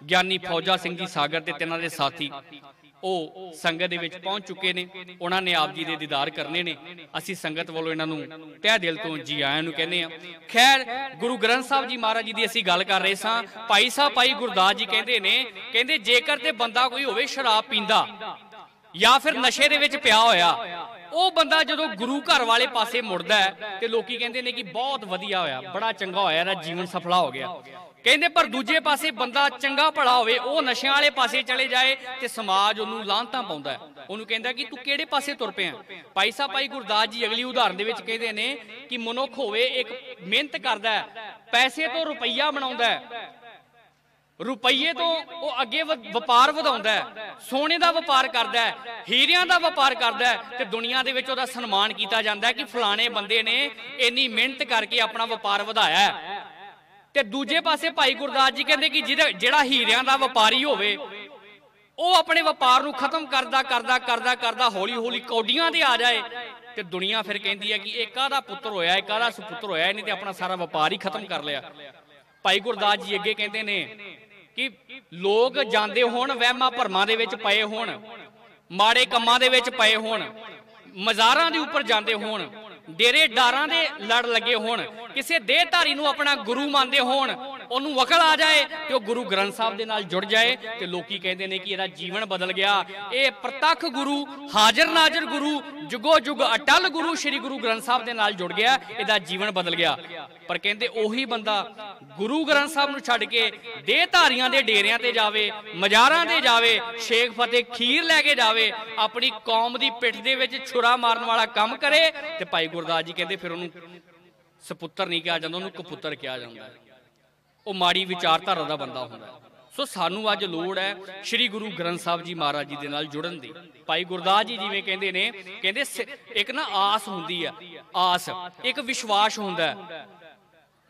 ਗਿਆਨੀ ਫੌਜਾ ਸਿੰਘ ਜੀ ਸਾਗਰ ਤੇ ਤਿੰਨਾਂ ਦੇ ਸਾਥੀ ਉਹ ਸੰਗਤ ਦੇ ਵਿੱਚ ਪਹੁੰਚ ਚੁੱਕੇ ਨੇ। ਉਹਨਾਂ ਨੇ ਆਪ ਜੀ ਦੇ ਦੀਦਾਰ ਕਰਨੇ ਨੇ। ਅਸੀਂ ਸੰਗਤ ਵੱਲੋਂ ਇਹਨਾਂ ਨੂੰ ਤਹਿ ਦਿਲ ਤੋਂ ਜੀ ਆਇਆਂ ਨੂੰ ਕਹਿੰਦੇ ਆ। ਖੈਰ, ਗੁਰੂ ਗ੍ਰੰਥ ਸਾਹਿਬ ਜੀ ਮਹਾਰਾਜ ਜੀ ਦੀ ਅਸੀਂ ਗੱਲ ਕਰ ਰਹੇ ਸਾਂ। ਭਾਈ ਸਾਹਿਬ ਭਾਈ ਗੁਰਦਾਸ ਜੀ ਕਹਿੰਦੇ ਨੇ, ਕਹਿੰਦੇ ਜੇਕਰ ਤੇ ਬੰਦਾ ਕੋਈ ਹੋਵੇ ਸ਼ਰਾਬ ਪੀਂਦਾ ਜਾਂ ਫਿਰ ਨਸ਼ੇ ਦੇ ਵਿੱਚ ਪਿਆ ਹੋਇਆ, ਉਹ ਬੰਦਾ ਜਦੋਂ ਗੁਰੂ ਘਰ ਵਾਲੇ ਪਾਸੇ ਮੁੜਦਾ ਹੈ ਤੇ ਲੋਕੀ ਕਹਿੰਦੇ ਨੇ ਕਿ ਬਹੁਤ ਵਧੀਆ ਹੋਇਆ, ਬੜਾ ਚੰਗਾ ਹੋਇਆ, ਇਹਦਾ ਜੀਵਨ ਸਫਲਾ ਹੋ ਗਿਆ। ਕਹਿੰਦੇ ਪਰ ਦੂਜੇ ਪਾਸੇ ਬੰਦਾ ਚੰਗਾ ਭਲਾ ਹੋਵੇ, ਉਹ ਨਸ਼ਿਆਂ ਵਾਲੇ ਪਾਸੇ ਚਲੇ ਜਾਏ ਤੇ ਸਮਾਜ ਉਹਨੂੰ ਲਾਹਨਤਾਂ ਪਾਉਂਦਾ, ਉਹਨੂੰ ਕਹਿੰਦਾ ਕਿ ਤੂੰ ਕਿਹੜੇ ਪਾਸੇ ਤੁਰ ਪਿਆ। ਭਾਈ ਸਾਹਿਬ ਭਾਈ ਗੁਰਦਾਸ ਜੀ ਅਗਲੀ ਉਦਾਹਰਨ ਦੇ ਵਿੱਚ ਕਹਿੰਦੇ ਨੇ ਕਿ ਮਨੁੱਖ ਹੋਵੇ, ਇੱਕ ਮਿਹਨਤ ਕਰਦਾ, ਪੈਸੇ ਤੋਂ ਰੁਪਈਆ ਬਣਾਉਂਦਾ, ਰੁਪਈਏ ਤੋਂ ਉਹ ਅੱਗੇ ਵਪਾਰ ਵਧਾਉਂਦਾ, ਸੋਨੇ ਦਾ ਵਪਾਰ ਕਰਦਾ, ਹੀਰਿਆਂ ਦਾ ਵਪਾਰ ਕਰਦਾ ਤੇ ਦੁਨੀਆ ਦੇ ਵਿੱਚ ਉਹਦਾ ਸਨਮਾਨ ਕੀਤਾ ਜਾਂਦਾ ਕਿ ਫਲਾਣੇ ਬੰਦੇ ਨੇ ਇੰਨੀ ਮਿਹਨਤ ਕਰਕੇ ਆਪਣਾ ਵਪਾਰ ਵਧਾਇਆ। ਤੇ ਦੂਜੇ ਪਾਸੇ ਭਾਈ ਗੁਰਦਾਸ ਜੀ ਕਹਿੰਦੇ ਕਿ ਜਿਹੜਾ ਹੀਰਿਆਂ ਦਾ ਵਪਾਰੀ ਹੋਵੇ, ਉਹ ਆਪਣੇ ਵਪਾਰ ਨੂੰ ਖਤਮ ਕਰਦਾ ਹੌਲੀ ਹੌਲੀ ਕੌਡੀਆਂ ਤੇ ਆ ਜਾਏ ਤੇ ਦੁਨੀਆ ਫਿਰ ਕਹਿੰਦੀ ਹੈ ਕਿ ਇਹ ਕਾਹਦਾ ਪੁੱਤਰ ਹੋਇਆ, ਇਹ ਕਾਹਦਾ ਸੁਪੁੱਤਰ ਹੋਇਆ, ਇਹਨੇ ਤੇ ਆਪਣਾ ਸਾਰਾ ਵਪਾਰ ਹੀ ਖਤਮ ਕਰ ਲਿਆ। ਭਾਈ ਗੁਰਦਾਸ ਜੀ ਅੱਗੇ ਕਹਿੰਦੇ ਨੇ ਕਿ ਲੋਕ ਜਾਂਦੇ ਹੋਣ ਵਹਿਮਾਂ ਭਰਮਾਂ ਦੇ ਵਿੱਚ ਪਏ ਹੋਣ, ਮਾੜੇ ਕੰਮਾਂ ਦੇ ਵਿੱਚ ਪਏ ਹੋਣ, ਮਜ਼ਾਰਾਂ ਦੇ ਉੱਪਰ ਜਾਂਦੇ ਹੋਣ, ਡੇਰੇ ਡਾਰਾਂ ਦੇ ਲੜ ਲੱਗੇ ਹੋਣ, ਕਿਸੇ ਦੇਹਧਾਰੀ ਨੂੰ ਆਪਣਾ ਗੁਰੂ ਮੰਨਦੇ ਹੋਣ, ਉਹਨੂੰ ਵਕਲ ਆ ਜਾਏ ਤੇ ਉਹ ਗੁਰੂ ਗ੍ਰੰਥ ਸਾਹਿਬ ਦੇ ਨਾਲ ਜੁੜ ਜਾਏ ਤੇ ਲੋਕੀ ਕਹਿੰਦੇ ਨੇ ਕਿ ਇਹਦਾ ਜੀਵਨ ਬਦਲ ਗਿਆ। ਇਹ ਪ੍ਰਤੱਖ ਗੁਰੂ, ਹਾਜ਼ਰ ਨਾਜ਼ਰ ਗੁਰੂ, ਜੁਗੋ ਜੁਗ ਅਟਲ ਗੁਰੂ ਸ਼੍ਰੀ ਗੁਰੂ ਗ੍ਰੰਥ ਸਾਹਿਬ ਦੇ ਨਾਲ ਜੁੜ ਗਿਆ, ਇਹਦਾ ਜੀਵਨ ਬਦਲ ਗਿਆ। ਪਰ ਕਹਿੰਦੇ ਉਹੀ ਬੰਦਾ ਗੁਰੂ ਗ੍ਰੰਥ ਸਾਹਿਬ ਨੂੰ ਛੱਡ ਕੇ ਦੇਹਧਾਰੀਆਂ ਦੇ ਡੇਰਿਆਂ ਤੇ ਜਾਵੇ, ਮਜ਼ਾਰਾਂ ਤੇ ਜਾਵੇ, ਸ਼ੇਖ ਫਤਿਹ ਖੀਰ ਲੈ ਕੇ ਜਾਵੇ, ਆਪਣੀ ਕੌਮ ਦੀ ਪਿੱਠ ਦੇ ਵਿੱਚ ਛੁਰਾ ਮਾਰਨ ਵਾਲਾ ਕੰਮ ਕਰੇ ਤੇ ਭਾਈ ਗੁਰਦਾਸ ਜੀ ਕਹਿੰਦੇ ਫਿਰ ਉਹਨੂੰ ਸਪੁੱਤਰ ਨਹੀਂ ਕਿਹਾ ਜਾਂਦਾ, ਉਹਨੂੰ ਕਪੁੱਤਰ ਕਿਹਾ ਜਾਂਦਾ। ਉਹ ਮਾੜੀ ਵਿਚਾਰਧਾਰਾ ਦਾ ਬੰਦਾ ਹੁੰਦਾ। ਸੋ ਸਾਨੂੰ ਅੱਜ ਲੋੜ ਹੈ ਸ਼੍ਰੀ ਗੁਰੂ ਗ੍ਰੰਥ ਸਾਹਿਬ ਜੀ ਮਹਾਰਾਜ ਜੀ ਦੇ ਨਾਲ ਜੁੜਨ ਦੀ। ਭਾਈ ਗੁਰਦਾਸ ਜੀ ਜਿਵੇਂ ਕਹਿੰਦੇ ਨੇ, ਕਹਿੰਦੇ ਇੱਕ ਨਾ ਆਸ ਹੁੰਦੀ ਆ, ਆਸ ਇੱਕ ਵਿਸ਼ਵਾਸ ਹੁੰਦਾ।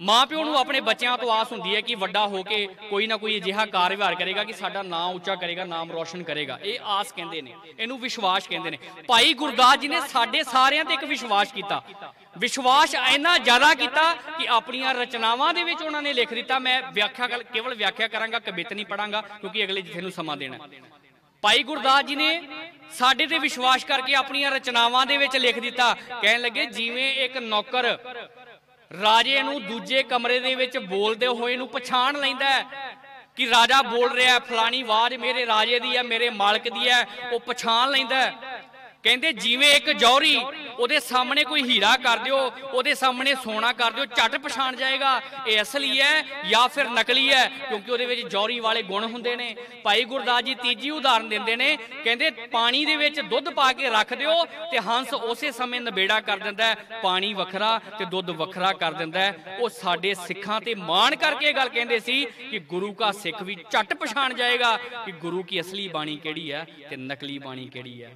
ਮਾਂ ਪਿਓ ਨੂੰ ਆਪਣੇ ਬੱਚਿਆਂ ਤੋਂ ਆਸ ਹੁੰਦੀ ਹੈ ਕਿ ਵੱਡਾ ਹੋ ਕੇ ਕੋਈ ਨਾ ਕੋਈ ਅਜਿਹਾ ਕਾਰ ਵਿਹਾਰ ਕਰੇਗਾ ਕਿ ਸਾਡਾ ਨਾਮ ਉੱਚਾ ਕਰੇਗਾ, ਨਾਮ ਰੋਸ਼ਨ ਕਰੇਗਾ। ਇਹ ਆਸ ਕਹਿੰਦੇ ਨੇ, ਇਹਨੂੰ ਵਿਸ਼ਵਾਸ ਕਹਿੰਦੇ ਨੇ। ਭਾਈ ਗੁਰਦਾਸ ਜੀ ਨੇ ਸਾਡੇ ਸਾਰਿਆਂ ਤੇ ਇੱਕ ਵਿਸ਼ਵਾਸ ਕੀਤਾ। ਵਿਸ਼ਵਾਸ ਇੰਨਾ ਜ਼ਿਆਦਾ ਕੀਤਾ ਕਿ ਆਪਣੀਆਂ ਰਚਨਾਵਾਂ ਦੇ ਵਿੱਚ ਉਹਨਾਂ ਨੇ ਲਿਖ ਦਿੱਤਾ। ਮੈਂ ਕੇਵਲ ਵਿਆਖਿਆ ਕਰਾਂਗਾ, ਕਵਿਤ ਨਹੀਂ ਪੜਾਂਗਾ ਕਿਉਂਕਿ ਅਗਲੇ ਜਿੱਥੇ ਨੂੰ ਸਮਾਂ ਦੇਣਾ। ਭਾਈ ਗੁਰਦਾਸ ਜੀ ਨੇ ਸਾਡੇ ਤੇ ਵਿਸ਼ਵਾਸ ਕਰਕੇ ਆਪਣੀਆਂ ਰਚਨਾਵਾਂ ਦੇ ਵਿੱਚ ਲਿਖ ਦਿੱਤਾ। ਕਹਿਣ ਲੱਗੇ ਜਿਵੇਂ ਇੱਕ ਨੌਕਰ ਰਾਜੇ ਨੂੰ ਦੂਜੇ ਕਮਰੇ ਦੇ ਵਿੱਚ ਬੋਲਦੇ ਹੋਏ ਨੂੰ ਪਛਾਣ ਲੈਂਦਾ ਕਿ ਰਾਜਾ ਬੋਲ ਰਿਹਾ, ਫਲਾਣੀ ਆਵਾਜ਼ ਮੇਰੇ ਰਾਜੇ ਦੀ ਹੈ, ਮੇਰੇ ਮਾਲਕ ਦੀ ਹੈ, ਉਹ ਪਛਾਣ ਲੈਂਦਾ। ਕਹਿੰਦੇ ਜਿਵੇਂ ਇੱਕ ਜੌਹਰੀ ਉਹਦੇ ਸਾਹਮਣੇ ਕੋਈ ਹੀਰਾ ਕਰ ਦਿਓ, ਉਹਦੇ ਸਾਹਮਣੇ ਸੋਨਾ ਕਰ ਦਿਓ, ਝੱਟ ਪਛਾਣ ਜਾਏਗਾ ਇਹ ਅਸਲੀ ਹੈ ਜਾਂ ਫਿਰ ਨਕਲੀ ਹੈ, ਕਿਉਂਕਿ ਉਹਦੇ ਵਿੱਚ ਜੌਹਰੀ ਵਾਲੇ ਗੁਣ ਹੁੰਦੇ ਨੇ। ਭਾਈ ਗੁਰਦਾਸ ਜੀ ਤੀਜੀ ਉਦਾਹਰਨ ਦਿੰਦੇ ਨੇ, ਕਹਿੰਦੇ ਪਾਣੀ ਦੇ ਵਿੱਚ ਦੁੱਧ ਪਾ ਕੇ ਰੱਖ ਦਿਓ ਤੇ ਹੰਸ ਉਸੇ ਸਮੇਂ ਨਬੇੜਾ ਕਰ ਦਿੰਦਾ। ਪਾਣੀ ਵੱਖਰਾ ਤੇ ਦੁੱਧ ਵੱਖਰਾ ਕਰ ਦਿੰਦਾ। ਉਹ ਸਾਡੇ ਸਿੱਖਾਂ ਤੇ ਮਾਣ ਕਰਕੇ ਗੱਲ ਕਹਿੰਦੇ ਸੀ ਕਿ ਗੁਰੂ ਕਾ ਸਿੱਖ ਵੀ ਝੱਟ ਪਛਾਣ ਜਾਏਗਾ ਕਿ ਗੁਰੂ ਕੀ ਅਸਲੀ ਬਾਣੀ ਕਿਹੜੀ ਹੈ ਤੇ ਨਕਲੀ ਬਾਣੀ ਕਿਹੜੀ ਹੈ।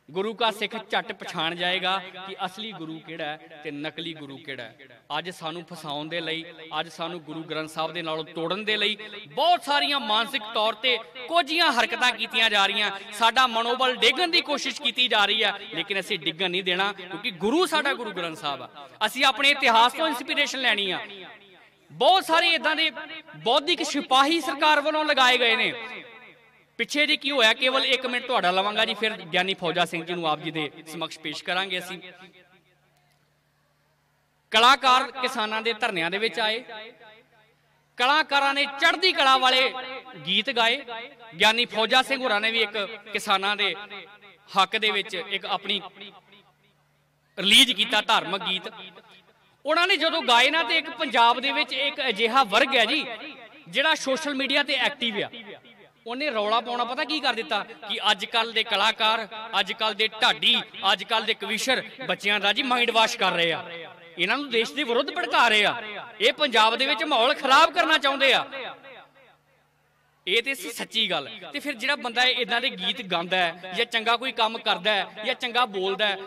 ਗੁਰੂ ਕਾ ਸਿੱਖ ਝੱਟ ਪਛਾਣ ਜਾਏਗਾ ਕਿ ਅਸਲੀ ਗੁਰੂ ਕਿਹੜਾ ਹੈ ਤੇ ਨਕਲੀ ਗੁਰੂ ਕਿਹੜਾ ਹੈ। ਅੱਜ ਸਾਨੂੰ ਫਸਾਉਣ ਦੇ ਲਈ, ਅੱਜ ਸਾਨੂੰ ਗੁਰੂ ਗ੍ਰੰਥ ਸਾਹਿਬ ਦੇ ਨਾਲੋਂ ਤੋੜਨ ਦੇ ਲਈ ਬਹੁਤ ਸਾਰੀਆਂ ਮਾਨਸਿਕ ਤੌਰ ਤੇ ਕੁਝੀਆਂ ਹਰਕਤਾਂ ਕੀਤੀਆਂ ਜਾ ਰਹੀਆਂ। ਸਾਡਾ ਮਨੋਬਲ ਡੇਗਣ ਦੀ ਕੋਸ਼ਿਸ਼ ਕੀਤੀ ਜਾ ਰਹੀ ਹੈ, ਲੇਕਿਨ ਅਸੀਂ ਡਿੱਗਣ ਨਹੀਂ ਦੇਣਾ ਕਿਉਂਕਿ ਗੁਰੂ ਸਾਡਾ ਗੁਰੂ ਗ੍ਰੰਥ ਸਾਹਿਬ ਆ। ਅਸੀਂ ਆਪਣੇ ਇਤਿਹਾਸ ਤੋਂ ਇੰਸਪੀਰੇਸ਼ਨ ਲੈਣੀ ਆ। ਬਹੁਤ ਸਾਰੇ ਇਦਾਂ ਦੇ ਬੌਧਿਕ ਸਿਪਾਹੀ ਸਰਕਾਰ ਵੱਲੋਂ ਲਗਾਏ ਗਏ ਨੇ। ਪਿੱਛੇ ਜੀ ਕੀ ਹੋਇਆ, ਕੇਵਲ 1 ਮਿੰਟ ਤੁਹਾਡਾ ਲਵਾਂਗਾ ਜੀ, ਫਿਰ ਗਿਆਨੀ ਫੌਜਾ ਸਿੰਘ ਜੀ ਨੂੰ ਆਪ ਜੀ ਦੇ ਸਮਕਸ਼ ਪੇਸ਼ ਕਰਾਂਗੇ। ਅਸੀਂ ਕਲਾਕਾਰ ਕਿਸਾਨਾਂ ਦੇ ਧਰਨਿਆਂ ਦੇ ਵਿੱਚ ਆਏ, ਕਲਾਕਾਰਾਂ ਨੇ ਚੜ੍ਹਦੀ ਕਲਾ ਵਾਲੇ ਗੀਤ ਗਾਏ। ਗਿਆਨੀ ਫੌਜਾ ਸਿੰਘ ਹੋਰਾਂ ਨੇ ਵੀ ਇੱਕ ਕਿਸਾਨਾਂ ਦੇ ਹੱਕ ਦੇ ਵਿੱਚ ਇੱਕ ਆਪਣੀ ਰਿਲੀਜ਼ ਕੀਤਾ ਧਾਰਮਿਕ ਗੀਤ। ਉਹਨਾਂ ਨੇ ਜਦੋਂ ਗਾਏ ਨਾ ਤੇ ਇੱਕ ਪੰਜਾਬ ਦੇ ਵਿੱਚ ਇੱਕ ਅਜਿਹਾ ਵਰਗ ਹੈ ਜੀ ਜਿਹੜਾ ਸੋਸ਼ਲ ਮੀਡੀਆ ਤੇ ਐਕਟਿਵ ਆ। ਉਹਨੇ ਰੌਲਾ ਪਾਉਣਾ ਪਤਾ ਕੀ ਕਰ ਦਿੱਤਾ ਕਿ ਅੱਜ ਕੱਲ ਦੇ ਕਲਾਕਾਰ, ਅੱਜ ਕੱਲ ਦੇ ਢਾਡੀ, ਅੱਜ ਕੱਲ ਦੇ ਕਵੀਸ਼ਰ ਬੱਚਿਆਂ ਦਾ ਜੀ ਮਾਈਂਡ ਵਾਸ਼ ਕਰ ਰਹੇ ਆ, ਇਹਨਾਂ ਨੂੰ ਦੇਸ਼ ਦੇ ਵਿਰੁੱਧ ਭੜਕਾ ਰਹੇ ਆ, ਇਹ ਪੰਜਾਬ ਦੇ ਵਿੱਚ ਮਾਹੌਲ ਖਰਾਬ ਕਰਨਾ ਚਾਹੁੰਦੇ ਆ। ਇਹ ਤੇ ਸੱਚੀ ਗੱਲ। ਤੇ ਫਿਰ ਜਿਹੜਾ ਬੰਦਾ ਇਦਾਂ ਦੇ ਗੀਤ ਗਾਉਂਦਾ ਹੈ ਜਾਂ ਚੰਗਾ ਕੋਈ ਕੰਮ ਕਰਦਾ ਹੈ ਜਾਂ ਚੰਗਾ ਬੋਲਦਾ ਹੈ,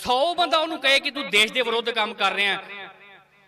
100 ਬੰਦਾ ਉਹਨੂੰ ਕਹੇ ਕਿ ਤੂੰ ਦੇਸ਼ ਦੇ ਵਿਰੁੱਧ ਕੰਮ ਕਰ ਰਿਹਾ,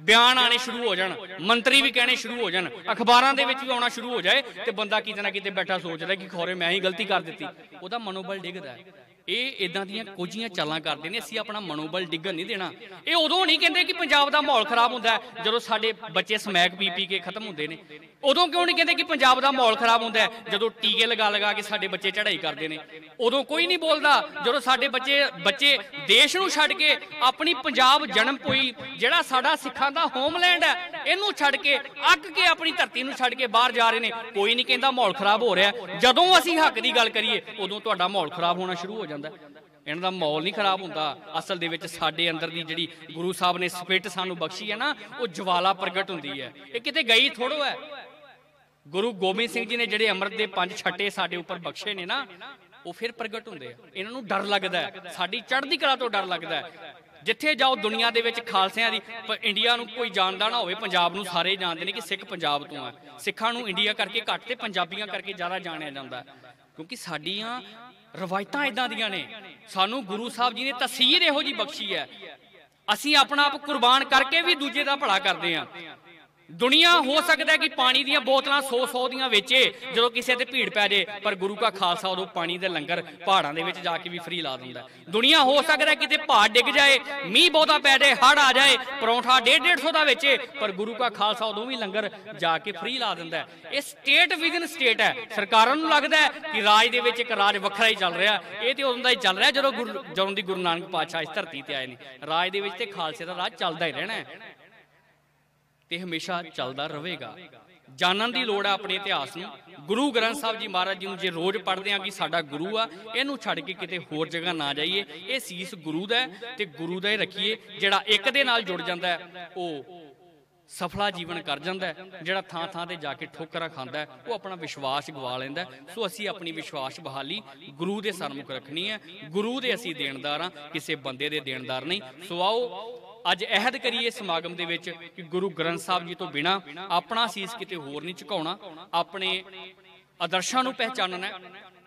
ਬਿਆਨ ਆਣੇ ਸ਼ੁਰੂ ਹੋ ਜਾਣ, ਮੰਤਰੀ ਵੀ ਕਹਿਣੇ ਸ਼ੁਰੂ ਹੋ ਜਾਣ, ਅਖਬਾਰਾਂ ਦੇ ਵਿੱਚ ਵੀ ਆਉਣਾ ਸ਼ੁਰੂ ਹੋ ਜਾਏ, ਤੇ ਬੰਦਾ ਕਿਤੇ ਨਾ ਕਿਤੇ ਬੈਠਾ ਸੋਚਦਾ ਕਿ ਖੌਰੇ ਮੈਂ ਹੀ ਗਲਤੀ ਕਰ ਦਿੱਤੀ, ਉਹਦਾ ਮਨੋਬਲ ਡਿੱਗਦਾ ਹੈ। ਇਹ ਇਦਾਂ ਦੀਆਂ ਕੁਝੀਆਂ ਚਾਲਾਂ ਕਰਦੇ ਨੇ। ਅਸੀਂ ਆਪਣਾ ਮਨੋਬਲ ਡਿੱਗਣ ਨਹੀਂ ਦੇਣਾ। ਇਹ ਉਦੋਂ ਨਹੀਂ ਕਹਿੰਦੇ ਕਿ ਪੰਜਾਬ ਦਾ ਮਾਹੌਲ ਖਰਾਬ ਹੁੰਦਾ ਹੈ ਜਦੋਂ ਸਾਡੇ ਬੱਚੇ ਸਮੈਕ ਪੀ ਪੀ ਕੇ ਖਤਮ ਹੁੰਦੇ ਨੇ। ਉਦੋਂ ਕਿਉਂ ਨਹੀਂ ਕਹਿੰਦੇ ਕਿ ਪੰਜਾਬ ਦਾ ਮਾਹੌਲ ਖਰਾਬ ਹੁੰਦਾ ਹੈ ਜਦੋਂ ਟੀਕੇ ਲਗਾ ਕੇ ਸਾਡੇ ਬੱਚੇ ਚੜ੍ਹਾਈ ਕਰਦੇ ਨੇ। ਉਦੋਂ ਕੋਈ ਨਹੀਂ ਬੋਲਦਾ ਜਦੋਂ ਸਾਡੇ ਬੱਚੇ ਦੇਸ਼ ਨੂੰ ਛੱਡ ਕੇ, ਆਪਣੀ ਪੰਜਾਬ ਜਨਮ ਭੂਮੀ ਜਿਹੜਾ ਸਾਡਾ ਸਿੱਖਾਂ ਦਾ ਹੋਮਲੈਂਡ ਹੈ, ਇਹਨੂੰ ਛੱਡ ਕੇ, ਅੱਕ ਕੇ ਆਪਣੀ ਧਰਤੀ ਨੂੰ ਛੱਡ ਕੇ ਬਾਹਰ ਜਾ ਰਹੇ ਨੇ। ਕੋਈ ਨਹੀਂ ਕਹਿੰਦਾ ਮਾਹੌਲ ਖਰਾਬ ਹੋ ਰਿਹਾ। ਜਦੋਂ ਅਸੀਂ ਹੱਕ ਦੀ ਗੱਲ ਕਰੀਏ ਉਦੋਂ ਤੁਹਾਡਾ ਮਾਹੌਲ ਖਰਾਬ ਹੋਣਾ ਸ਼ੁਰੂ ਹੋ ਜਾਂਦਾ। ਇਹਨਾਂ ਦਾ ਮਾਹੌਲ ਨਹੀਂ ਖਰਾਬ ਹੁੰਦਾ। ਅਸਲ ਦੇ ਵਿੱਚ ਸਾਡੇ ਅੰਦਰ ਦੀ ਜਿਹੜੀ ਗੁਰੂ ਸਾਹਿਬ ਨੇ ਸਪਿਰਿਟ ਸਾਨੂੰ ਬਖਸ਼ੀ ਹੈ ਨਾ, ਉਹ ਜਵਾਲਾ ਪ੍ਰਗਟ ਹੁੰਦੀ ਹੈ। ਇਹ ਕਿਤੇ ਗਈ ਥੋੜੋ ਹੈ। ਗੁਰੂ ਗੋਬਿੰਦ ਸਿੰਘ ਜੀ ਨੇ ਜਿਹੜੇ ਅੰਮ੍ਰਿਤ ਦੇ 5 ਛੱਟੇ ਸਾਡੇ ਉੱਪਰ ਬਖਸ਼ੇ ਨੇ ਨਾ, ਉਹ ਫਿਰ ਪ੍ਰਗਟ ਹੁੰਦੇ ਆ। ਇਹਨਾਂ ਨੂੰ ਡਰ ਲੱਗਦਾ ਹੈ, ਸਾਡੀ ਚੜ੍ਹਦੀ ਕਲਾ ਤੋਂ ਡਰ ਲੱਗਦਾ ਹੈ। ਜਿੱਥੇ ਜਾਓ ਦੁਨੀਆ ਦੇ ਵਿੱਚ ਖਾਲਸਿਆਂ ਦੀ, ਇੰਡੀਆ ਨੂੰ ਕੋਈ ਜਾਣਦਾ ਨਾ ਹੋਵੇ, ਪੰਜਾਬ ਨੂੰ ਸਾਰੇ ਜਾਣਦੇ ਨੇ ਕਿ ਸਿੱਖ ਪੰਜਾਬ ਤੋਂ ਹੈ। ਸਿੱਖਾਂ ਨੂੰ ਇੰਡੀਆ ਕਰਕੇ ਘੱਟ ਤੇ ਪੰਜਾਬੀਆਂ ਕਰਕੇ ਜ਼ਿਆਦਾ ਜਾਣਿਆ ਜਾਂਦਾ, ਕਿਉਂਕਿ ਸਾਡੀਆਂ ਰਵਾਇਤਾਂ ਇਦਾਂ ਦੀਆਂ ਨੇ। ਸਾਨੂੰ ਗੁਰੂ ਸਾਹਿਬ ਜੀ ਨੇ ਤਸੀਰ ਇਹੋ ਜਿਹੀ ਬਖਸ਼ੀ ਹੈ। ਅਸੀਂ ਆਪਣਾ ਆਪ ਕੁਰਬਾਨ ਕਰਕੇ ਵੀ ਦੂਜੇ ਦਾ ਭਲਾ ਕਰਦੇ ਹਾਂ। ਦੁਨੀਆ ਹੋ ਸਕਦਾ ਕਿ ਪਾਣੀ ਦੀਆਂ ਬੋਤਲਾਂ 100 ਦੀਆਂ ਵੇਚੇ ਜਦੋਂ ਕਿਸੇ ਤੇ ਭੀੜ ਪੈ ਜੇ, ਪਰ ਗੁਰੂ ਕਾ ਖਾਲਸਾ ਉਦੋਂ ਪਾਣੀ ਦੇ ਲੰਗਰ ਪਹਾੜਾਂ ਦੇ ਵਿੱਚ ਜਾ ਕੇ ਵੀ ਫ੍ਰੀ ਲਾ ਦਿੰਦਾ। ਦੁਨੀਆ ਹੋ ਸਕਦਾ ਕਿਤੇ ਪਹਾੜ ਡਿੱਗ ਜਾਏ, ਮੀਂਹ ਬਹੁਤਾ ਪੈ ਜਾਏ, ਹੜ੍ਹ ਆ ਜਾਏ, ਪਰੌਂਠਾ 150 ਦਾ ਵੇਚੇ, ਪਰ ਗੁਰੂ ਕਾ ਖਾਲਸਾ ਉਦੋਂ ਵੀ ਲੰਗਰ ਜਾ ਕੇ ਫ੍ਰੀ ਲਾ ਦਿੰਦਾ। ਇਹ ਸਟੇਟ ਵਿਦਨ ਸਟੇਟ ਹੈ। ਸਰਕਾਰਾਂ ਨੂੰ ਲੱਗਦਾ ਹੈ ਕਿ ਰਾਜ ਦੇ ਵਿੱਚ ਇੱਕ ਰਾਜ ਵੱਖਰਾ ਹੀ ਚੱਲ ਰਿਹਾ। ਇਹ ਤੇ ਉਦੋਂ ਦਾ ਹੀ ਚੱਲ ਰਿਹਾ ਜਦੋਂ ਦੀ ਗੁਰੂ ਨਾਨਕ ਪਾਤਸ਼ਾਹ ਇਸ ਧਰਤੀ ਤੇ ਆਏ ਨੇ। ਰਾਜ ਦੇ ਵਿੱਚ ਤੇ ਖਾਲਸੇ ਦਾ ਰਾਜ ਚੱਲਦਾ ਹੀ ਰਹਿਣਾ ਹੈ ਤੇ ਹਮੇਸ਼ਾ ਚੱਲਦਾ ਰਹੇਗਾ। ਜਾਣਨ ਦੀ ਲੋੜ ਹੈ ਆਪਣੇ ਇਤਿਹਾਸ ਨੂੰ। ਗੁਰੂ ਗ੍ਰੰਥ ਸਾਹਿਬ ਜੀ ਮਹਾਰਾਜ ਜੀ ਨੂੰ ਜੇ ਰੋਜ਼ ਪੜ੍ਹਦੇ ਹਾਂ ਕਿ ਸਾਡਾ ਗੁਰੂ ਆ, ਇਹਨੂੰ ਛੱਡ ਕੇ ਕਿਤੇ ਹੋਰ ਜਗ੍ਹਾ ਨਾ ਜਾਈਏ। ਇਹ ਸੀਸ ਗੁਰੂ ਦਾ ਤੇ ਗੁਰੂ ਦਾ ਹੀ ਰੱਖੀਏ। ਜਿਹੜਾ ਇੱਕ ਦੇ ਨਾਲ ਜੁੜ ਜਾਂਦਾ ਹੈ ਉਹ ਸਫਲਾ ਜੀਵਨ ਕਰ ਜਾਂਦਾ ਹੈ। ਜਿਹੜਾ ਥਾਂ ਥਾਂ ਤੇ ਜਾ ਕੇ ਠੋਕਰਾਂ ਖਾਂਦਾ ਹੈ ਉਹ ਆਪਣਾ ਵਿਸ਼ਵਾਸ ਗਵਾ ਲੈਂਦਾ। ਸੋ ਅਸੀਂ ਆਪਣੀ ਵਿਸ਼ਵਾਸ ਬਹਾਲੀ ਗੁਰੂ ਦੇ ਸਨਮੁਖ ਰੱਖਣੀ ਹੈ। ਗੁਰੂ ਦੇ ਅਸੀਂ ਦੇਣਦਾਰ ਹਾਂ, ਕਿਸੇ ਬੰਦੇ ਦੇ ਦੇਣਦਾਰ ਨਹੀਂ। ਸੋ ਆਓ ਅੱਜ ਅਹਿਦ ਕਰੀਏ ਸਮਾਗਮ ਦੇ ਵਿੱਚ ਕਿ ਗੁਰੂ ਗ੍ਰੰਥ ਸਾਹਿਬ ਜੀ ਤੋਂ ਬਿਨਾਂ ਆਪਣਾ ਸੀਸ ਕਿਤੇ ਹੋਰ ਨਹੀਂ ਝੁਕਾਉਣਾ। ਆਪਣੇ ਆਦਰਸ਼ਾਂ ਨੂੰ ਪਹਿਚਾਨਣਾ,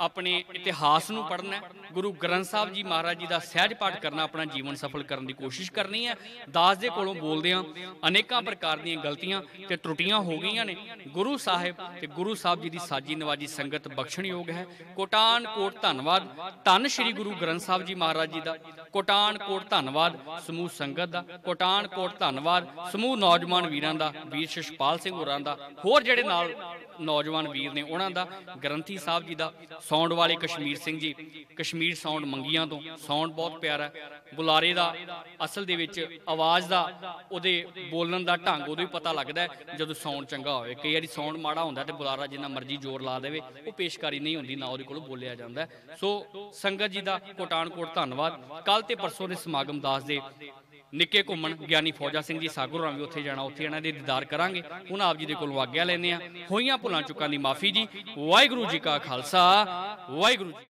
अपने इतिहास नूं पढ़ना है, गुरु ग्रंथ साहब जी महाराज जी का सहज पाठ करना, अपना जीवन सफल करने की कोशिश करनी है। दास दे कोलों बोलदियां अनेकां प्रकार दी गलतियां ते त्रुटियां हो गई ने। गुरु साहिब ते गुरु साहब जी की साजी नवाजी संगत बख्शण योग है। कोटान कोट धन्नवाद धन श्री गुरु ग्रंथ साहब जी महाराज जी का, कोटान कोट धन्नवाद समूह संगत का, कोटान कोट धन्नवाद समूह नौजवान वीरां दा, वीर शशपाल सिंह होरां दा, होर जिहड़े नाल नौजवान वीर ने उन्हां दा, ग्रंथी साहब जी का, साउंड वाले कश्मीर सिंह जी, कश्मीर साउंड मंगियां तो, साउंड बहुत प्यारा है। बुलारे का असल दे विच आवाज़ का उहदे बोलण का ढंग उदों ही पता लगता है जदों साउंड चंगा होवे। कई बारी साउंड माड़ा हुंदा ते बुलारा जिन्ना मर्जी जोर ला देवे वो पेशकारी नहीं होंदी, ना उहदे कोलों बोलिया जांदा है। सो संगत जी का कोटान कोट धन्नवाद। कल ते परसों दे समागम दास दे निक्के घूमन ज्ञानी फौजा सिंह जी सागुर भी उत्थे जाना, उत्थे इन्हां दे दीदार करांगे। हुण आप जी दे कोलों आग्या लैंदे आ। होईयां भुलां चुकां दी माफ़ी जी। वाहिगुरू जी का खालसा, वाहिगुरू जी।